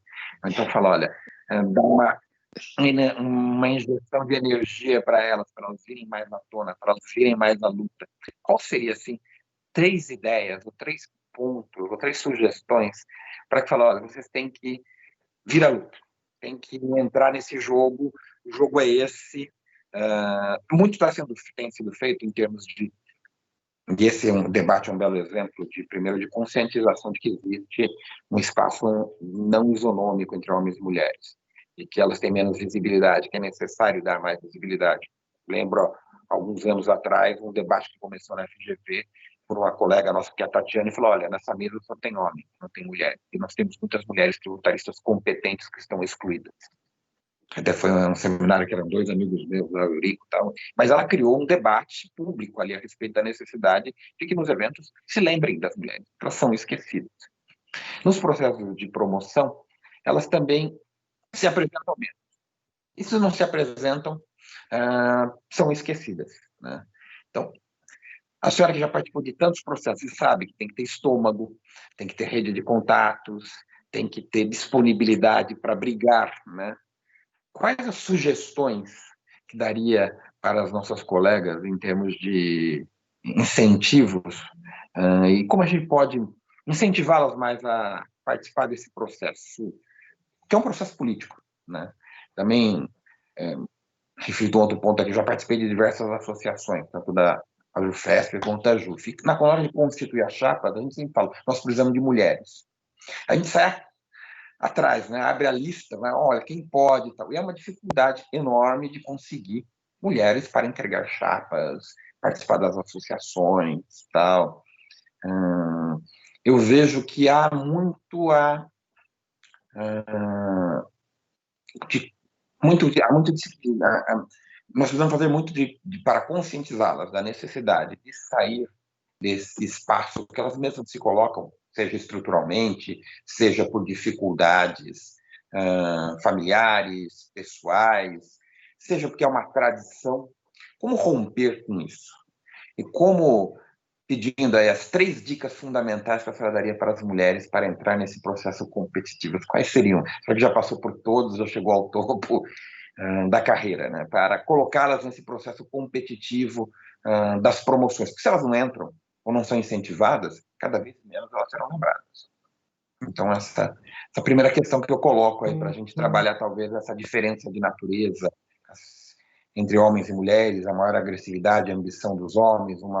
então falar, olha, dá uma injeção de energia para elas virem mais na tona, para elas virem mais na luta. Qual seria, assim, 3 ideias, ou 3 pontos, ou 3 sugestões para que falar, olha, vocês têm que vir à luta, tem que entrar nesse jogo, o jogo é esse. Muito tem sido feito em termos de, e esse debate é um belo exemplo primeiro, de conscientização de que existe um espaço não isonômico entre homens e mulheres, e que elas têm menos visibilidade, que é necessário dar mais visibilidade. Lembro, alguns anos atrás, um debate que começou na FGV, por uma colega nossa, que é a Tatiana, e falou, olha, nessa mesa só tem homem, não tem mulher, e nós temos muitas mulheres tributaristas competentes que estão excluídas. Até foi um seminário que eram 2 amigos meus, o Eurico e tal, mas ela criou um debate público ali a respeito da necessidade de que nos eventos se lembrem das mulheres, elas são esquecidas. Nos processos de promoção, elas também se apresentam menos. E se não se apresentam, são esquecidas, né? Então, a senhora que já participou de tantos processos sabe que tem que ter estômago, tem que ter rede de contatos, tem que ter disponibilidade para brigar, né? Quais as sugestões que daria para as nossas colegas em termos de incentivos e como a gente pode incentivá-las mais a participar desse processo, que é um processo político, né? Também, reflito outro ponto aqui, já participei de diversas associações, tanto da AJUFESP quanto da JUF. Na hora de constituir a chapa, a gente sempre fala, nós precisamos de mulheres. A gente sai atrás, né? Abre a lista, né? Olha, quem pode e tal. E é uma dificuldade enorme de conseguir mulheres para entregar chapas, participar das associações e tal. Eu vejo que há muito nós precisamos fazer muito para conscientizá-las da necessidade de sair desse espaço que elas mesmas se colocam, seja estruturalmente, seja por dificuldades familiares, pessoais, seja porque é uma tradição. Como romper com isso? E como, pedindo aí as 3 dicas fundamentais que a senhora daria para as mulheres para entrar nesse processo competitivo, quais seriam? Você já passou por todos, já chegou ao topo da carreira, né? Para colocá-las nesse processo competitivo das promoções, porque se elas não entram ou não são incentivadas, cada vez menos elas serão lembradas. Então, essa primeira questão que eu coloco aí para a gente trabalhar, talvez, essa diferença de natureza entre homens e mulheres, a maior agressividade, a ambição dos homens, um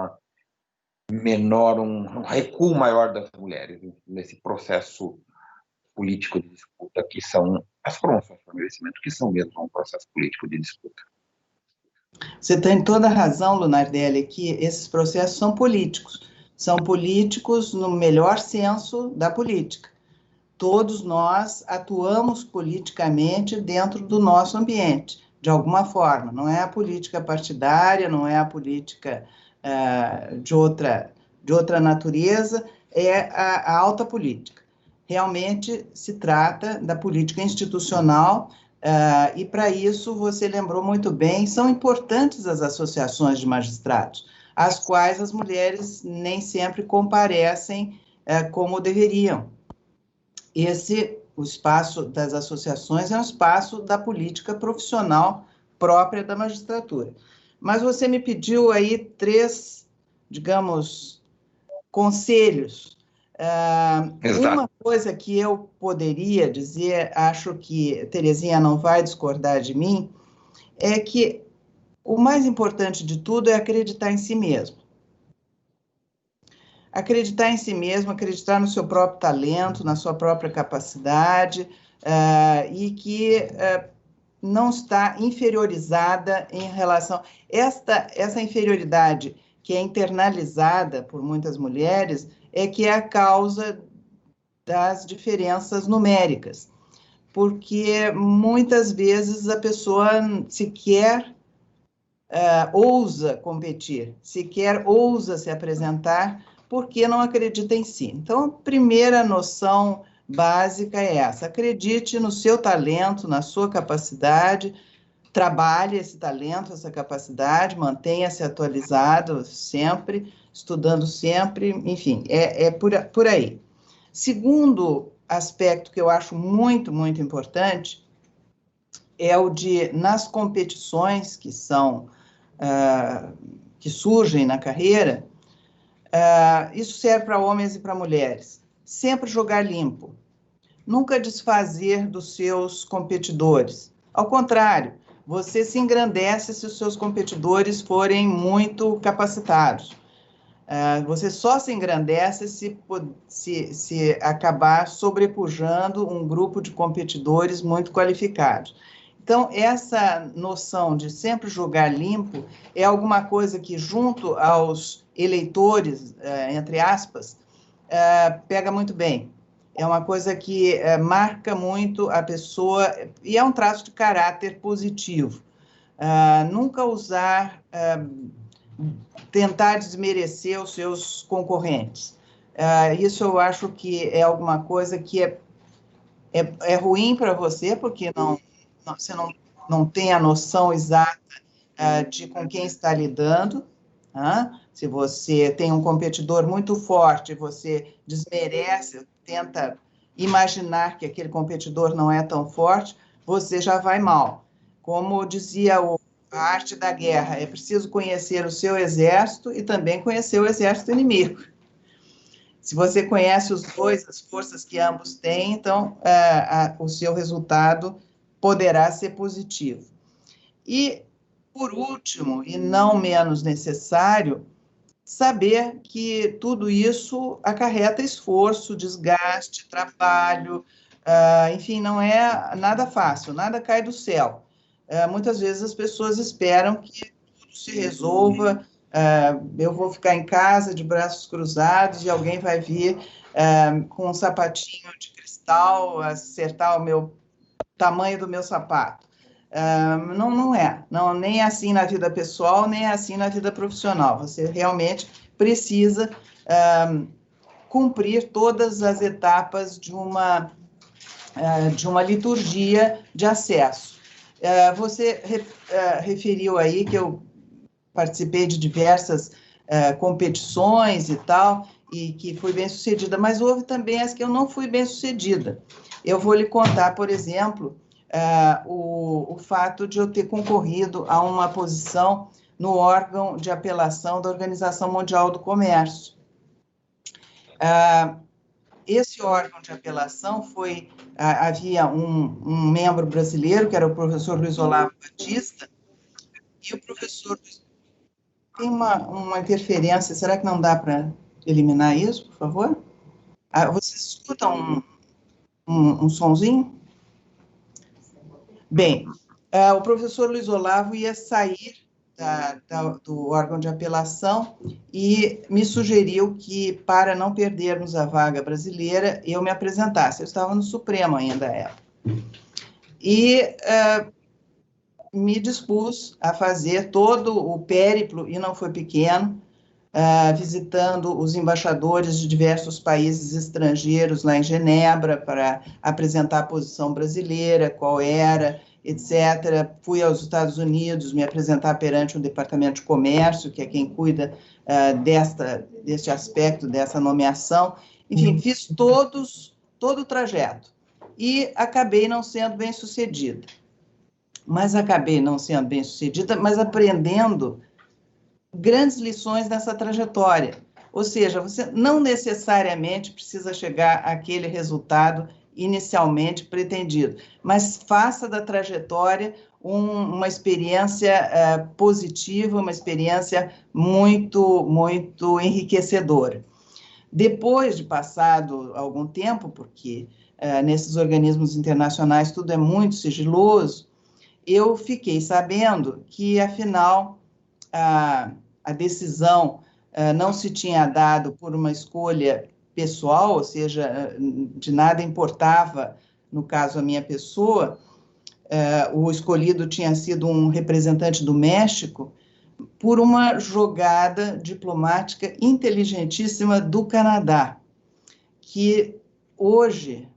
recuo maior das mulheres nesse processo político de disputa, que são as promoções para merecimento, que são mesmo um processo político de disputa. Você tem toda a razão, Lunardelli, que esses processos são políticos. São políticos no melhor senso da política. Todos nós atuamos politicamente dentro do nosso ambiente, de alguma forma. Não é a política partidária, não é a política de outra natureza, é a alta política. Realmente se trata da política institucional, e para isso, você lembrou muito bem, são importantes as associações de magistrados, às quais as mulheres nem sempre comparecem como deveriam. O espaço das associações é um espaço da política profissional própria da magistratura. Mas você me pediu aí 3, digamos, conselhos. Uma coisa que eu poderia dizer, acho que Terezinha não vai discordar de mim, é que o mais importante de tudo é acreditar em si mesmo. Acreditar em si mesmo, acreditar no seu próprio talento, na sua própria capacidade, e que não está inferiorizada em relação... Essa inferioridade que é internalizada por muitas mulheres é que é a causa das diferenças numéricas, porque muitas vezes a pessoa sequer ousa competir, sequer ousa se apresentar, porque não acredita em si. Então, a primeira noção básica é essa: acredite no seu talento, na sua capacidade, trabalhe esse talento, essa capacidade, mantenha-se atualizado sempre, estudando sempre, enfim, é por aí. Segundo aspecto que eu acho muito, muito importante é o de, nas competições que surgem na carreira, isso serve para homens e para mulheres, sempre jogar limpo, nunca desfazer dos seus competidores. Ao contrário, você se engrandece se os seus competidores forem muito capacitados. Você só se engrandece se acabar sobrepujando um grupo de competidores muito qualificados. Então, essa noção de sempre jogar limpo é alguma coisa que, junto aos eleitores, entre aspas, pega muito bem. É uma coisa que marca muito a pessoa, e é um traço de caráter positivo. Nunca tentar desmerecer os seus concorrentes. Isso eu acho que é alguma coisa que é ruim para você, porque você não tem a noção exata de com quem está lidando. Se você tem um competidor muito forte, você desmerece, tenta imaginar que aquele competidor não é tão forte, você já vai mal. Como dizia a arte da guerra, é preciso conhecer o seu exército e também conhecer o exército inimigo. Se você conhece os dois, as forças que ambos têm, então o seu resultado poderá ser positivo. E, por último, e não menos necessário, saber que tudo isso acarreta esforço, desgaste, trabalho, enfim, não é nada fácil, nada cai do céu. Muitas vezes as pessoas esperam que tudo se resolva, eu vou ficar em casa de braços cruzados e alguém vai vir com um sapatinho de cristal, acertar o tamanho do meu sapato. Não é, nem é assim na vida pessoal, nem é assim na vida profissional. Você realmente precisa cumprir todas as etapas de uma de uma liturgia de acesso. Você referiu aí que eu participei de diversas competições e tal, e que fui bem-sucedida, mas houve também as que eu não fui bem-sucedida. Eu vou lhe contar, por exemplo, o fato de eu ter concorrido a uma posição no órgão de apelação da Organização Mundial do Comércio. Esse órgão de apelação havia um membro brasileiro, que era o professor Luiz Olavo Batista, e o professor... Tem uma interferência, será que não dá para eliminar isso, por favor? Vocês escutam um sonzinho? Bem, o professor Luiz Olavo ia sair do órgão de apelação e me sugeriu que, para não perdermos a vaga brasileira, eu me apresentasse. Eu estava no Supremo ainda, época. E me dispus a fazer todo o périplo, e não foi pequeno, visitando os embaixadores de diversos países estrangeiros lá em Genebra para apresentar a posição brasileira, qual era, etc. Fui aos Estados Unidos me apresentar perante o Departamento de Comércio, que é quem cuida deste aspecto, dessa nomeação. Enfim, fiz todo o trajeto e acabei não sendo bem-sucedida. Mas aprendendo grandes lições nessa trajetória. Ou seja, você não necessariamente precisa chegar àquele resultado inicialmente pretendido, mas faça da trajetória uma experiência positiva, uma experiência muito, muito enriquecedora. Depois de passado algum tempo, porque nesses organismos internacionais tudo é muito sigiloso, eu fiquei sabendo que, afinal, a decisão não se tinha dado por uma escolha pessoal, ou seja, de nada importava, no caso, a minha pessoa, o escolhido tinha sido um representante do México, por uma jogada diplomática inteligentíssima do Canadá, que hoje,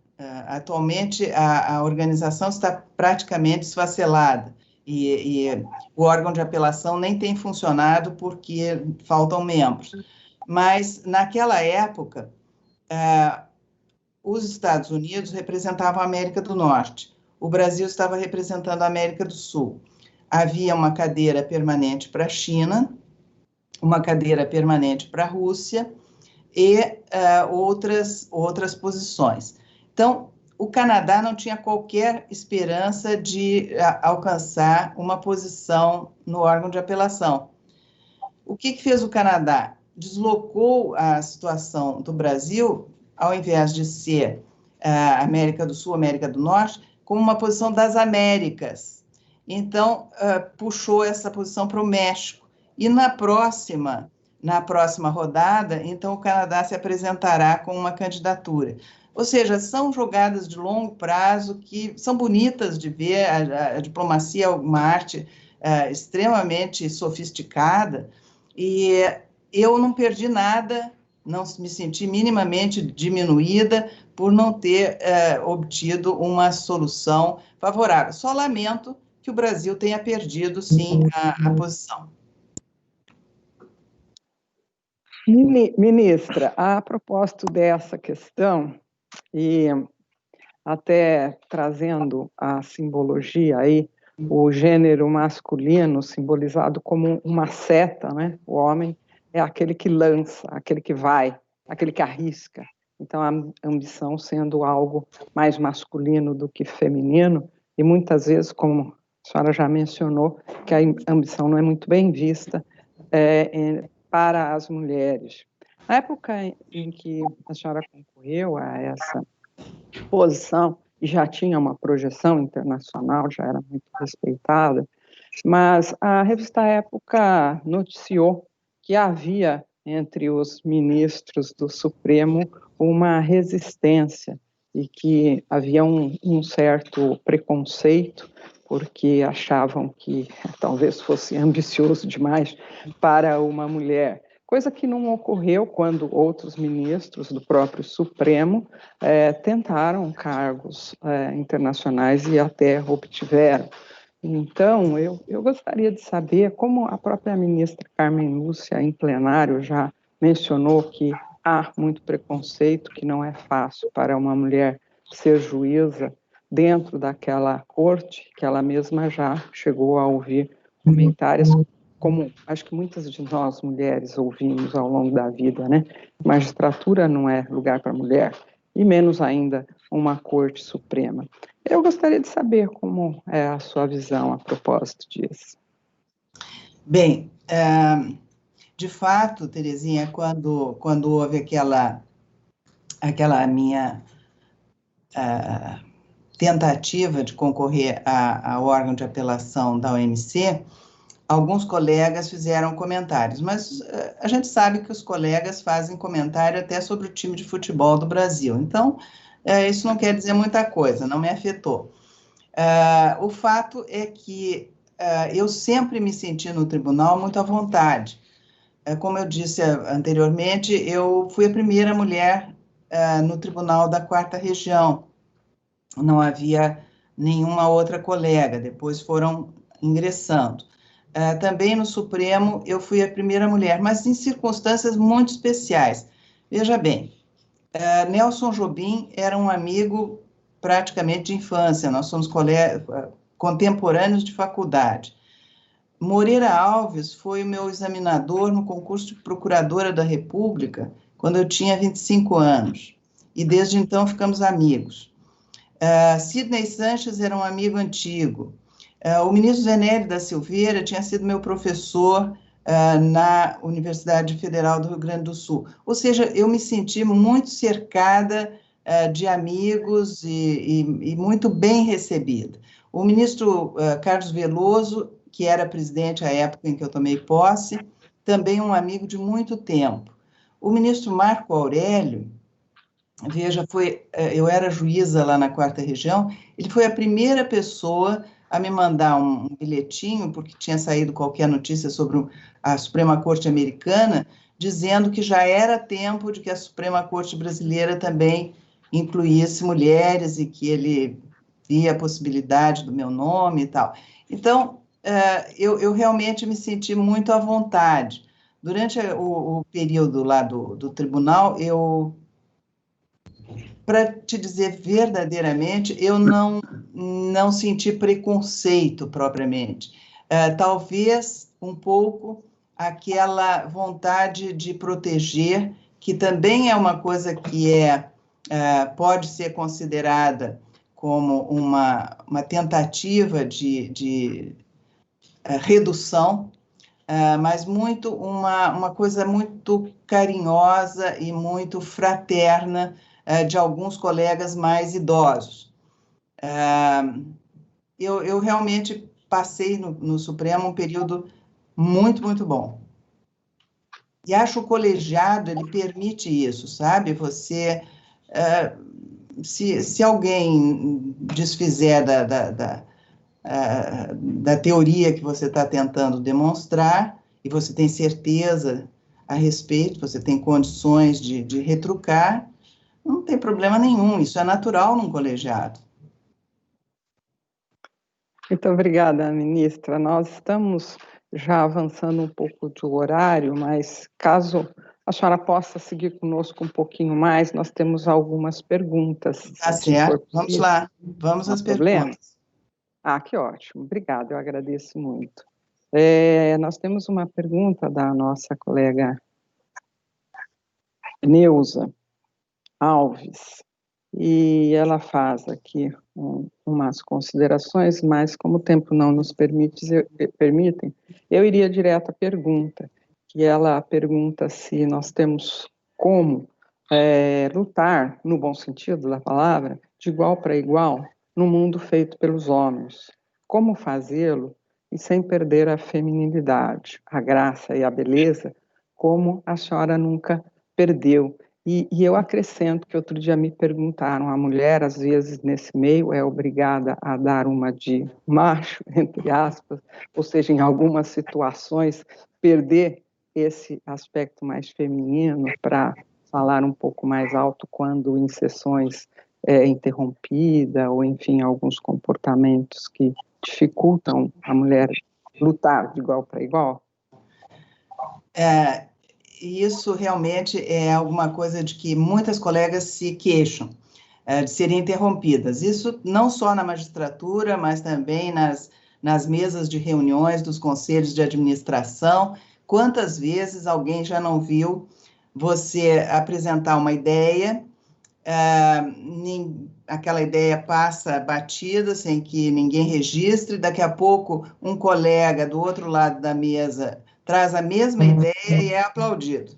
atualmente, a organização está praticamente esfacelada, e o órgão de apelação nem tem funcionado porque faltam membros. Mas, naquela época, os Estados Unidos representavam a América do Norte, o Brasil estava representando a América do Sul. Havia uma cadeira permanente para a China, uma cadeira permanente para a Rússia e outras posições. Então, o Canadá não tinha qualquer esperança de alcançar uma posição no órgão de apelação. O que fez o Canadá? Deslocou a situação do Brasil, ao invés de ser América do Sul, América do Norte, como uma posição das Américas. Então, puxou essa posição para o México. E na próxima rodada, então, o Canadá se apresentará com uma candidatura. Ou seja, são jogadas de longo prazo que são bonitas de ver, a diplomacia é uma arte extremamente sofisticada, e eu não perdi nada, não me senti minimamente diminuída por não ter obtido uma solução favorável. Só lamento que o Brasil tenha perdido, sim, a posição. Ministra, a propósito dessa questão, e até trazendo a simbologia aí, o gênero masculino simbolizado como uma seta, né? O homem é aquele que lança, aquele que vai, aquele que arrisca. Então, a ambição sendo algo mais masculino do que feminino, e muitas vezes, como a senhora já mencionou, que a ambição não é muito bem vista para as mulheres. Na época em que a senhora concorreu a essa posição, e já tinha uma projeção internacional, já era muito respeitada, mas a revista Época noticiou que havia entre os ministros do Supremo uma resistência e que havia um certo preconceito, porque achavam que talvez fosse ambicioso demais para uma mulher. coisa que não ocorreu quando outros ministros do próprio Supremo tentaram cargos internacionais e até obtiveram. Então, eu gostaria de saber como a própria ministra Carmen Lúcia, em plenário, já mencionou que há muito preconceito, que não é fácil para uma mulher ser juíza dentro daquela corte, que ela mesma já chegou a ouvir comentários, como acho que muitas de nós mulheres ouvimos ao longo da vida, né? Magistratura não é lugar para mulher, e menos ainda uma corte suprema. Eu gostaria de saber como é a sua visão a propósito disso. Bem, de fato, Terezinha, quando houve aquela minha tentativa de concorrer ao órgão de apelação da OMC, alguns colegas fizeram comentários, mas a gente sabe que os colegas fazem comentário até sobre o time de futebol do Brasil, então isso não quer dizer muita coisa, não me afetou. O fato é que eu sempre me senti no tribunal muito à vontade. Como eu disse anteriormente, eu fui a primeira mulher no tribunal da 4ª Região, não havia nenhuma outra colega, depois foram ingressando. Também no Supremo eu fui a primeira mulher, mas em circunstâncias muito especiais. Veja bem, Nelson Jobim era um amigo praticamente de infância, nós somos contemporâneos de faculdade. Moreira Alves foi o meu examinador no concurso de procuradora da República, quando eu tinha 25 anos, e desde então ficamos amigos. Sidney Sanches era um amigo antigo. O ministro Zenélio da Silveira tinha sido meu professor na Universidade Federal do Rio Grande do Sul. Ou seja, eu me senti muito cercada de amigos e muito bem recebida. O ministro Carlos Veloso, que era presidente à época em que eu tomei posse, também um amigo de muito tempo. O ministro Marco Aurélio, veja, eu era juíza lá na 4ª Região, ele foi a primeira pessoa a me mandar um bilhetinho, porque tinha saído qualquer notícia sobre a Suprema Corte Americana, dizendo que já era tempo de que a Suprema Corte Brasileira também incluísse mulheres e que ele via a possibilidade do meu nome e tal. Então, eu realmente me senti muito à vontade. Durante o período lá do tribunal, para te dizer verdadeiramente, eu não senti preconceito propriamente. Talvez um pouco aquela vontade de proteger, que também é uma coisa que pode ser considerada como uma tentativa de redução, mas muito uma coisa muito carinhosa e muito fraterna de alguns colegas mais idosos. Eu realmente passei no Supremo um período muito, muito bom. E acho o colegiado, ele permite isso, sabe? Você, se alguém desfizer da teoria que você está tentando demonstrar, e você tem certeza a respeito, você tem condições de retrucar, não tem problema nenhum, isso é natural num colegiado. Muito obrigada, ministra. Nós estamos já avançando um pouco do horário, mas caso a senhora possa seguir conosco um pouquinho mais, nós temos algumas perguntas. Tá certo, vamos lá, vamos às perguntas. Que ótimo, obrigada, eu agradeço muito. Nós temos uma pergunta da nossa colega Neuza Alves, e ela faz aqui umas considerações, mas como o tempo não nos permitem, eu iria direto à pergunta, que ela pergunta se nós temos como lutar, no bom sentido da palavra, de igual para igual, no mundo feito pelos homens. Como fazê-lo e sem perder a feminilidade, a graça e a beleza, como a senhora nunca perdeu. E eu acrescento que outro dia me perguntaram, a mulher, às vezes, nesse meio, é obrigada a dar uma de macho, entre aspas, ou seja, em algumas situações, perder esse aspecto mais feminino para falar um pouco mais alto quando em sessões é interrompida, ou enfim, alguns comportamentos que dificultam a mulher lutar de igual para igual? Isso realmente é alguma coisa de que muitas colegas se queixam, de serem interrompidas. Isso não só na magistratura, mas também nas mesas de reuniões dos conselhos de administração. Quantas vezes alguém já não viu você apresentar uma ideia, aquela ideia passa batida, sem que ninguém registre, daqui a pouco um colega do outro lado da mesa traz a mesma ideia e é aplaudido.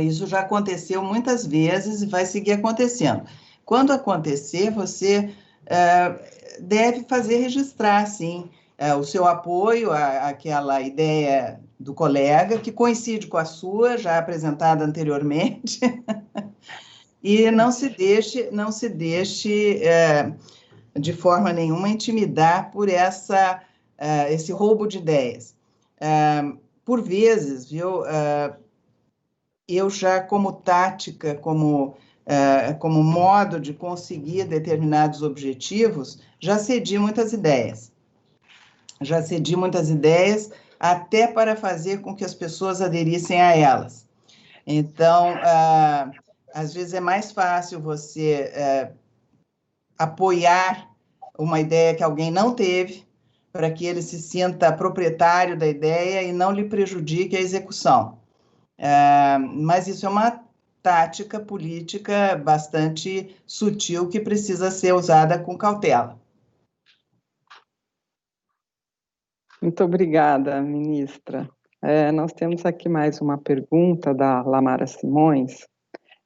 Isso já aconteceu muitas vezes e vai seguir acontecendo. Quando acontecer, você deve fazer registrar, sim, o seu apoio àquela ideia do colega, que coincide com a sua, já apresentada anteriormente, e não se deixe de forma nenhuma intimidar por esse roubo de ideias. Por vezes, viu, eu já como tática, como modo de conseguir determinados objetivos, já cedi muitas ideias. Até para fazer com que as pessoas aderissem a elas. Então, às vezes é mais fácil você apoiar uma ideia que alguém não teve, para que ele se sinta proprietário da ideia e não lhe prejudique a execução. Mas isso é uma tática política bastante sutil que precisa ser usada com cautela. Muito obrigada, ministra. Nós temos aqui mais uma pergunta da Lamara Simões.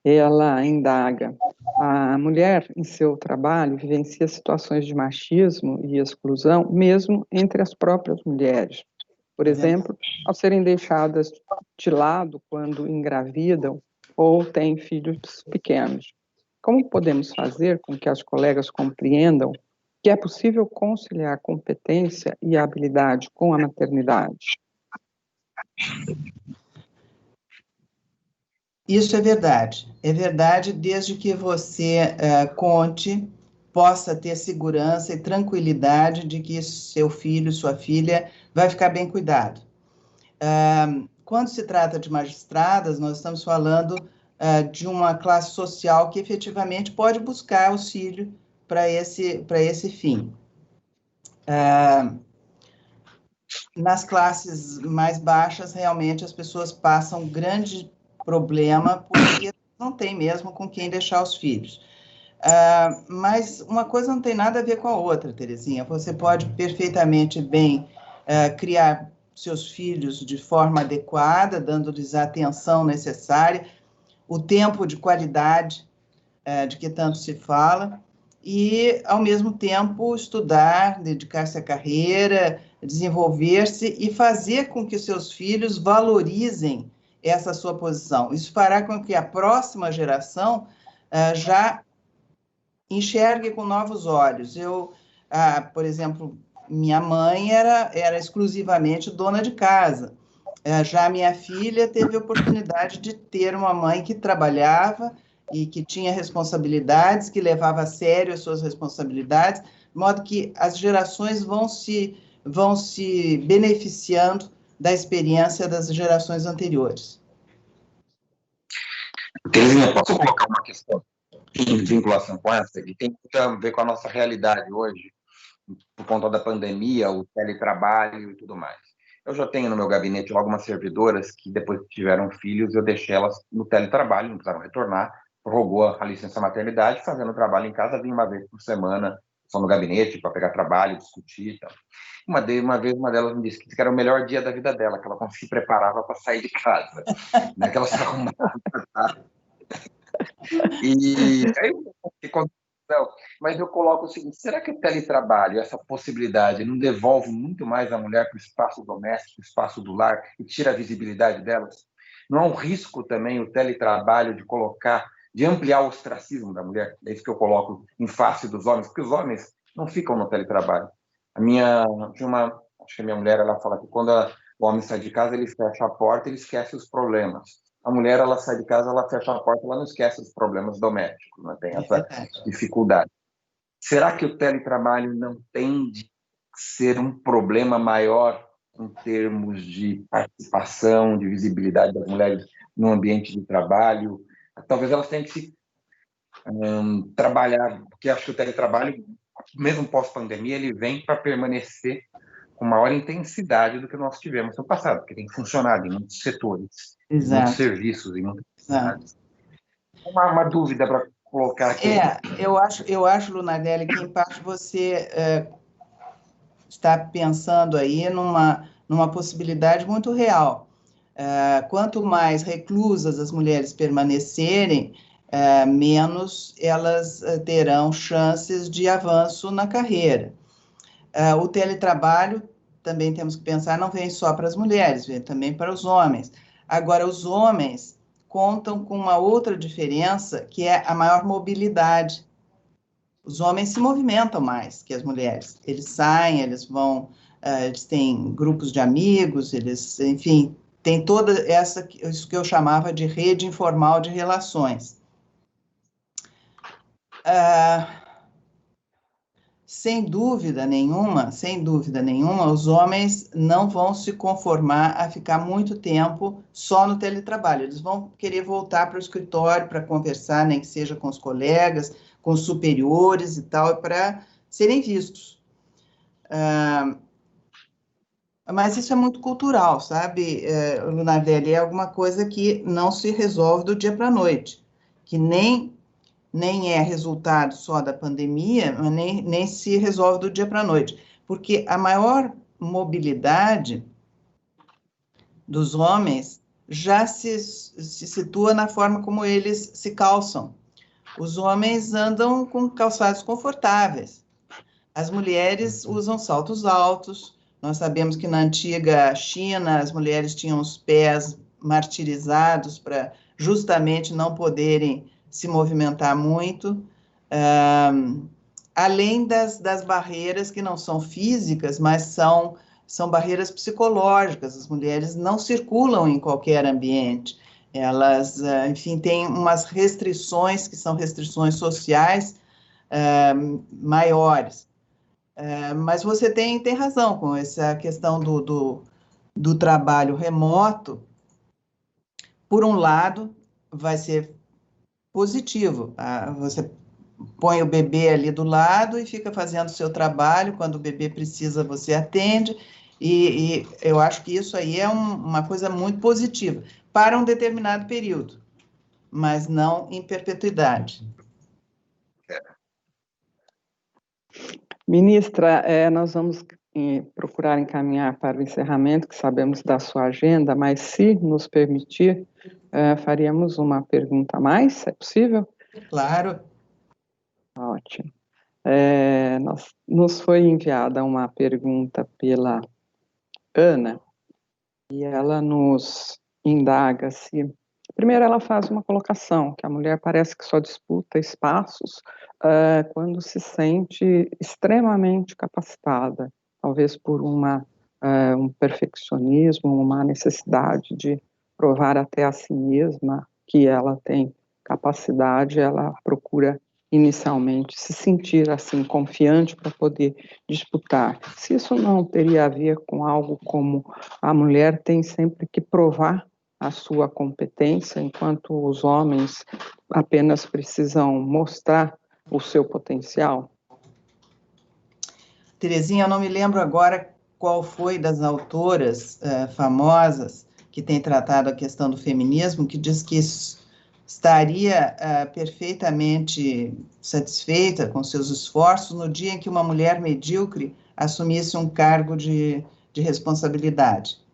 Ela indaga: a mulher, em seu trabalho, vivencia situações de machismo e exclusão, mesmo entre as próprias mulheres. Por exemplo, ao serem deixadas de lado quando engravidam ou têm filhos pequenos. Como podemos fazer com que as colegas compreendam que é possível conciliar competência e habilidade com a maternidade? Isso é verdade desde que você possa ter segurança e tranquilidade de que seu filho, sua filha, vai ficar bem cuidado. Quando se trata de magistradas, nós estamos falando de uma classe social que efetivamente pode buscar auxílio para esse fim. Nas classes mais baixas, realmente, as pessoas passam um grande problema porque não tem mesmo com quem deixar os filhos. Mas uma coisa não tem nada a ver com a outra, Terezinha. Você pode perfeitamente bem criar seus filhos de forma adequada, dando-lhes a atenção necessária, o tempo de qualidade de que tanto se fala, e, ao mesmo tempo, estudar, dedicar-se à carreira, desenvolver-se e fazer com que seus filhos valorizem essa sua posição. Isso fará com que a próxima geração já enxergue com novos olhos. Por exemplo, minha mãe era exclusivamente dona de casa. Já minha filha teve a oportunidade de ter uma mãe que trabalhava e que tinha responsabilidades, que levava a sério as suas responsabilidades, de modo que as gerações vão se beneficiando da experiência das gerações anteriores. Terezinha, posso colocar uma questão em vinculação com essa, que tem a ver com a nossa realidade hoje, por conta da pandemia, o teletrabalho e tudo mais. Eu já tenho no meu gabinete algumas servidoras que, depois que tiveram filhos, eu deixei elas no teletrabalho, não precisaram retornar, prorrogou a licença maternidade, fazendo trabalho em casa, vim uma vez por semana, só no gabinete, para pegar trabalho, discutir e tal. Uma vez, uma delas me disse que era o melhor dia da vida dela, que ela se preparava para sair de casa, né, que ela se arrumava. E aí não, mas eu coloco o seguinte: será que o teletrabalho, essa possibilidade, não devolve muito mais a mulher para o espaço doméstico, o espaço do lar, e tira a visibilidade delas? Não há um risco também o teletrabalho de ampliar o ostracismo da mulher? É isso que eu coloco em face dos homens, porque os homens não ficam no teletrabalho. Acho que a minha mulher, ela fala que quando O homem sai de casa, ele fecha a porta, ele esquece os problemas. A mulher, ela sai de casa, ela fecha a porta, ela não esquece os problemas domésticos, né? Tem essa dificuldade. Será que o teletrabalho não tende a ser um problema maior em termos de participação, de visibilidade das mulheres no ambiente de trabalho? Talvez elas tenham que se trabalhar, porque acho que o teletrabalho, mesmo pós-pandemia, ele vem para permanecer com maior intensidade do que nós tivemos no passado, porque tem funcionado em muitos setores, em muitos serviços, em muitas cidades. Uma dúvida para colocar aqui. Eu acho, Lunardelli, que em parte você está pensando aí numa possibilidade muito real. Quanto mais reclusas as mulheres permanecerem, menos elas terão chances de avanço na carreira. O teletrabalho, também temos que pensar, não vem só para as mulheres, vem também para os homens. Agora, os homens contam com uma outra diferença, que é a maior mobilidade. Os homens se movimentam mais que as mulheres. Eles saem, eles vão, eles têm grupos de amigos, eles, enfim, tem toda isso que eu chamava de rede informal de relações. Sem dúvida nenhuma, os homens não vão se conformar a ficar muito tempo só no teletrabalho. Eles vão querer voltar para o escritório para conversar, nem que seja com os colegas, com os superiores e tal, para serem vistos. Mas isso é muito cultural, sabe, Lunardelli? É alguma coisa que não se resolve do dia para a noite, que nem é resultado só da pandemia, mas nem se resolve do dia para a noite, porque a maior mobilidade dos homens já se situa na forma como eles se calçam. Os homens andam com calçados confortáveis, as mulheres usam saltos altos. Nós sabemos que na antiga China as mulheres tinham os pés martirizados para justamente não poderem se movimentar muito, além das barreiras que não são físicas, mas são barreiras psicológicas. As mulheres não circulam em qualquer ambiente, elas, enfim, têm umas restrições que são restrições sociais maiores. Mas você tem razão com essa questão do trabalho remoto. Por um lado, vai ser positivo. Você põe o bebê ali do lado e fica fazendo o seu trabalho. Quando o bebê precisa, você atende. E eu acho que isso aí é uma coisa muito positiva para um determinado período, mas não em perpetuidade. Ministra, nós vamos procurar encaminhar para o encerramento, que sabemos da sua agenda, mas se nos permitir, faríamos uma pergunta a mais, é possível? Claro. Ótimo. Nos foi enviada uma pergunta pela Ana, e ela nos indaga se... Primeiro, ela faz uma colocação, que a mulher parece que só disputa espaços quando se sente extremamente capacitada, talvez por um perfeccionismo, uma necessidade de provar até a si mesma que ela tem capacidade, ela procura inicialmente se sentir assim confiante para poder disputar. Se isso não teria a ver com algo como a mulher tem sempre que provar a sua competência, enquanto os homens apenas precisam mostrar o seu potencial? Terezinha, eu não me lembro agora qual foi das autoras famosas que tem tratado a questão do feminismo, que diz que estaria perfeitamente satisfeita com seus esforços no dia em que uma mulher medíocre assumisse um cargo de responsabilidade.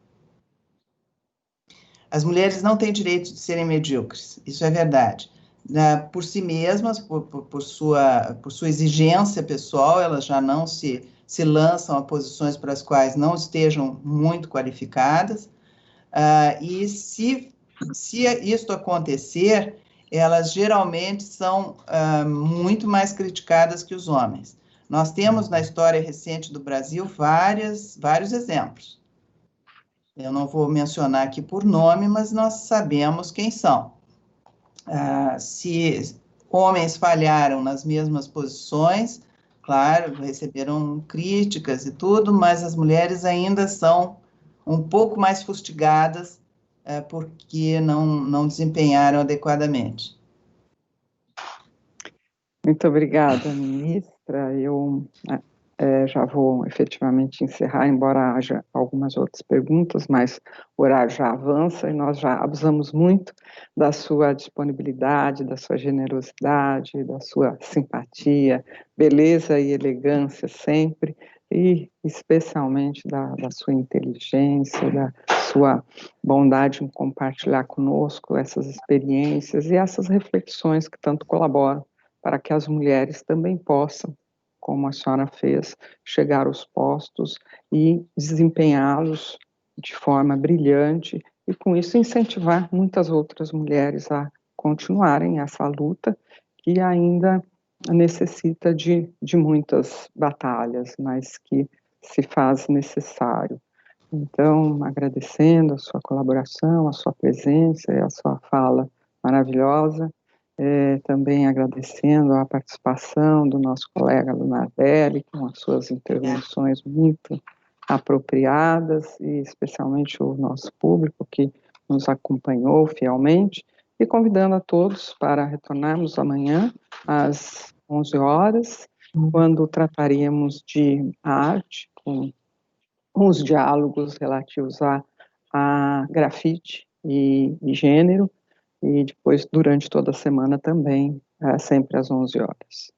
As mulheres não têm direito de serem medíocres, isso é verdade. Por si mesmas, por sua exigência pessoal, elas já não se lançam a posições para as quais não estejam muito qualificadas, e se isto acontecer, elas geralmente são muito mais criticadas que os homens. Nós temos na história recente do Brasil vários exemplos. Eu não vou mencionar aqui por nome, mas nós sabemos quem são. Se homens falharam nas mesmas posições, claro, receberam críticas e tudo, mas as mulheres ainda são um pouco mais fustigadas porque não desempenharam adequadamente. Muito obrigada, ministra. Eu já vou efetivamente encerrar, embora haja algumas outras perguntas, mas o horário já avança e nós já abusamos muito da sua disponibilidade, da sua generosidade, da sua simpatia, beleza e elegância sempre, e especialmente da sua inteligência, da sua bondade em compartilhar conosco essas experiências e essas reflexões que tanto colaboram para que as mulheres também possam, como a senhora fez, chegar aos postos e desempenhá-los de forma brilhante e, com isso, incentivar muitas outras mulheres a continuarem essa luta que ainda necessita de muitas batalhas, mas que se faz necessário. Então, agradecendo a sua colaboração, a sua presença e a sua fala maravilhosa, também agradecendo a participação do nosso colega Lunardelli, com as suas intervenções muito apropriadas, e especialmente o nosso público que nos acompanhou fielmente, e convidando a todos para retornarmos amanhã às 11 horas, quando trataríamos de arte, com os diálogos relativos a grafite e gênero, e depois, durante toda a semana também, sempre às 11 horas.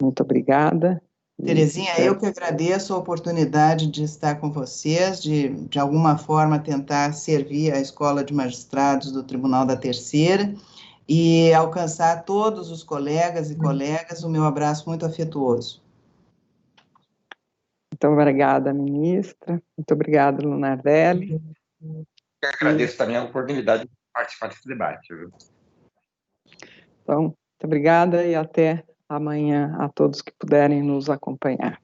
Muito obrigada. Terezinha, eu que agradeço a oportunidade de estar com vocês, de alguma forma tentar servir a Escola de Magistrados do Tribunal da Terceira e alcançar todos os colegas e colegas o meu abraço muito afetuoso. Muito obrigada, ministra. Muito obrigada, Lunardelli. Eu agradeço também a oportunidade de participar desse debate. Viu? Então, muito obrigada e até amanhã a todos que puderem nos acompanhar.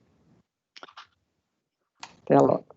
Até logo.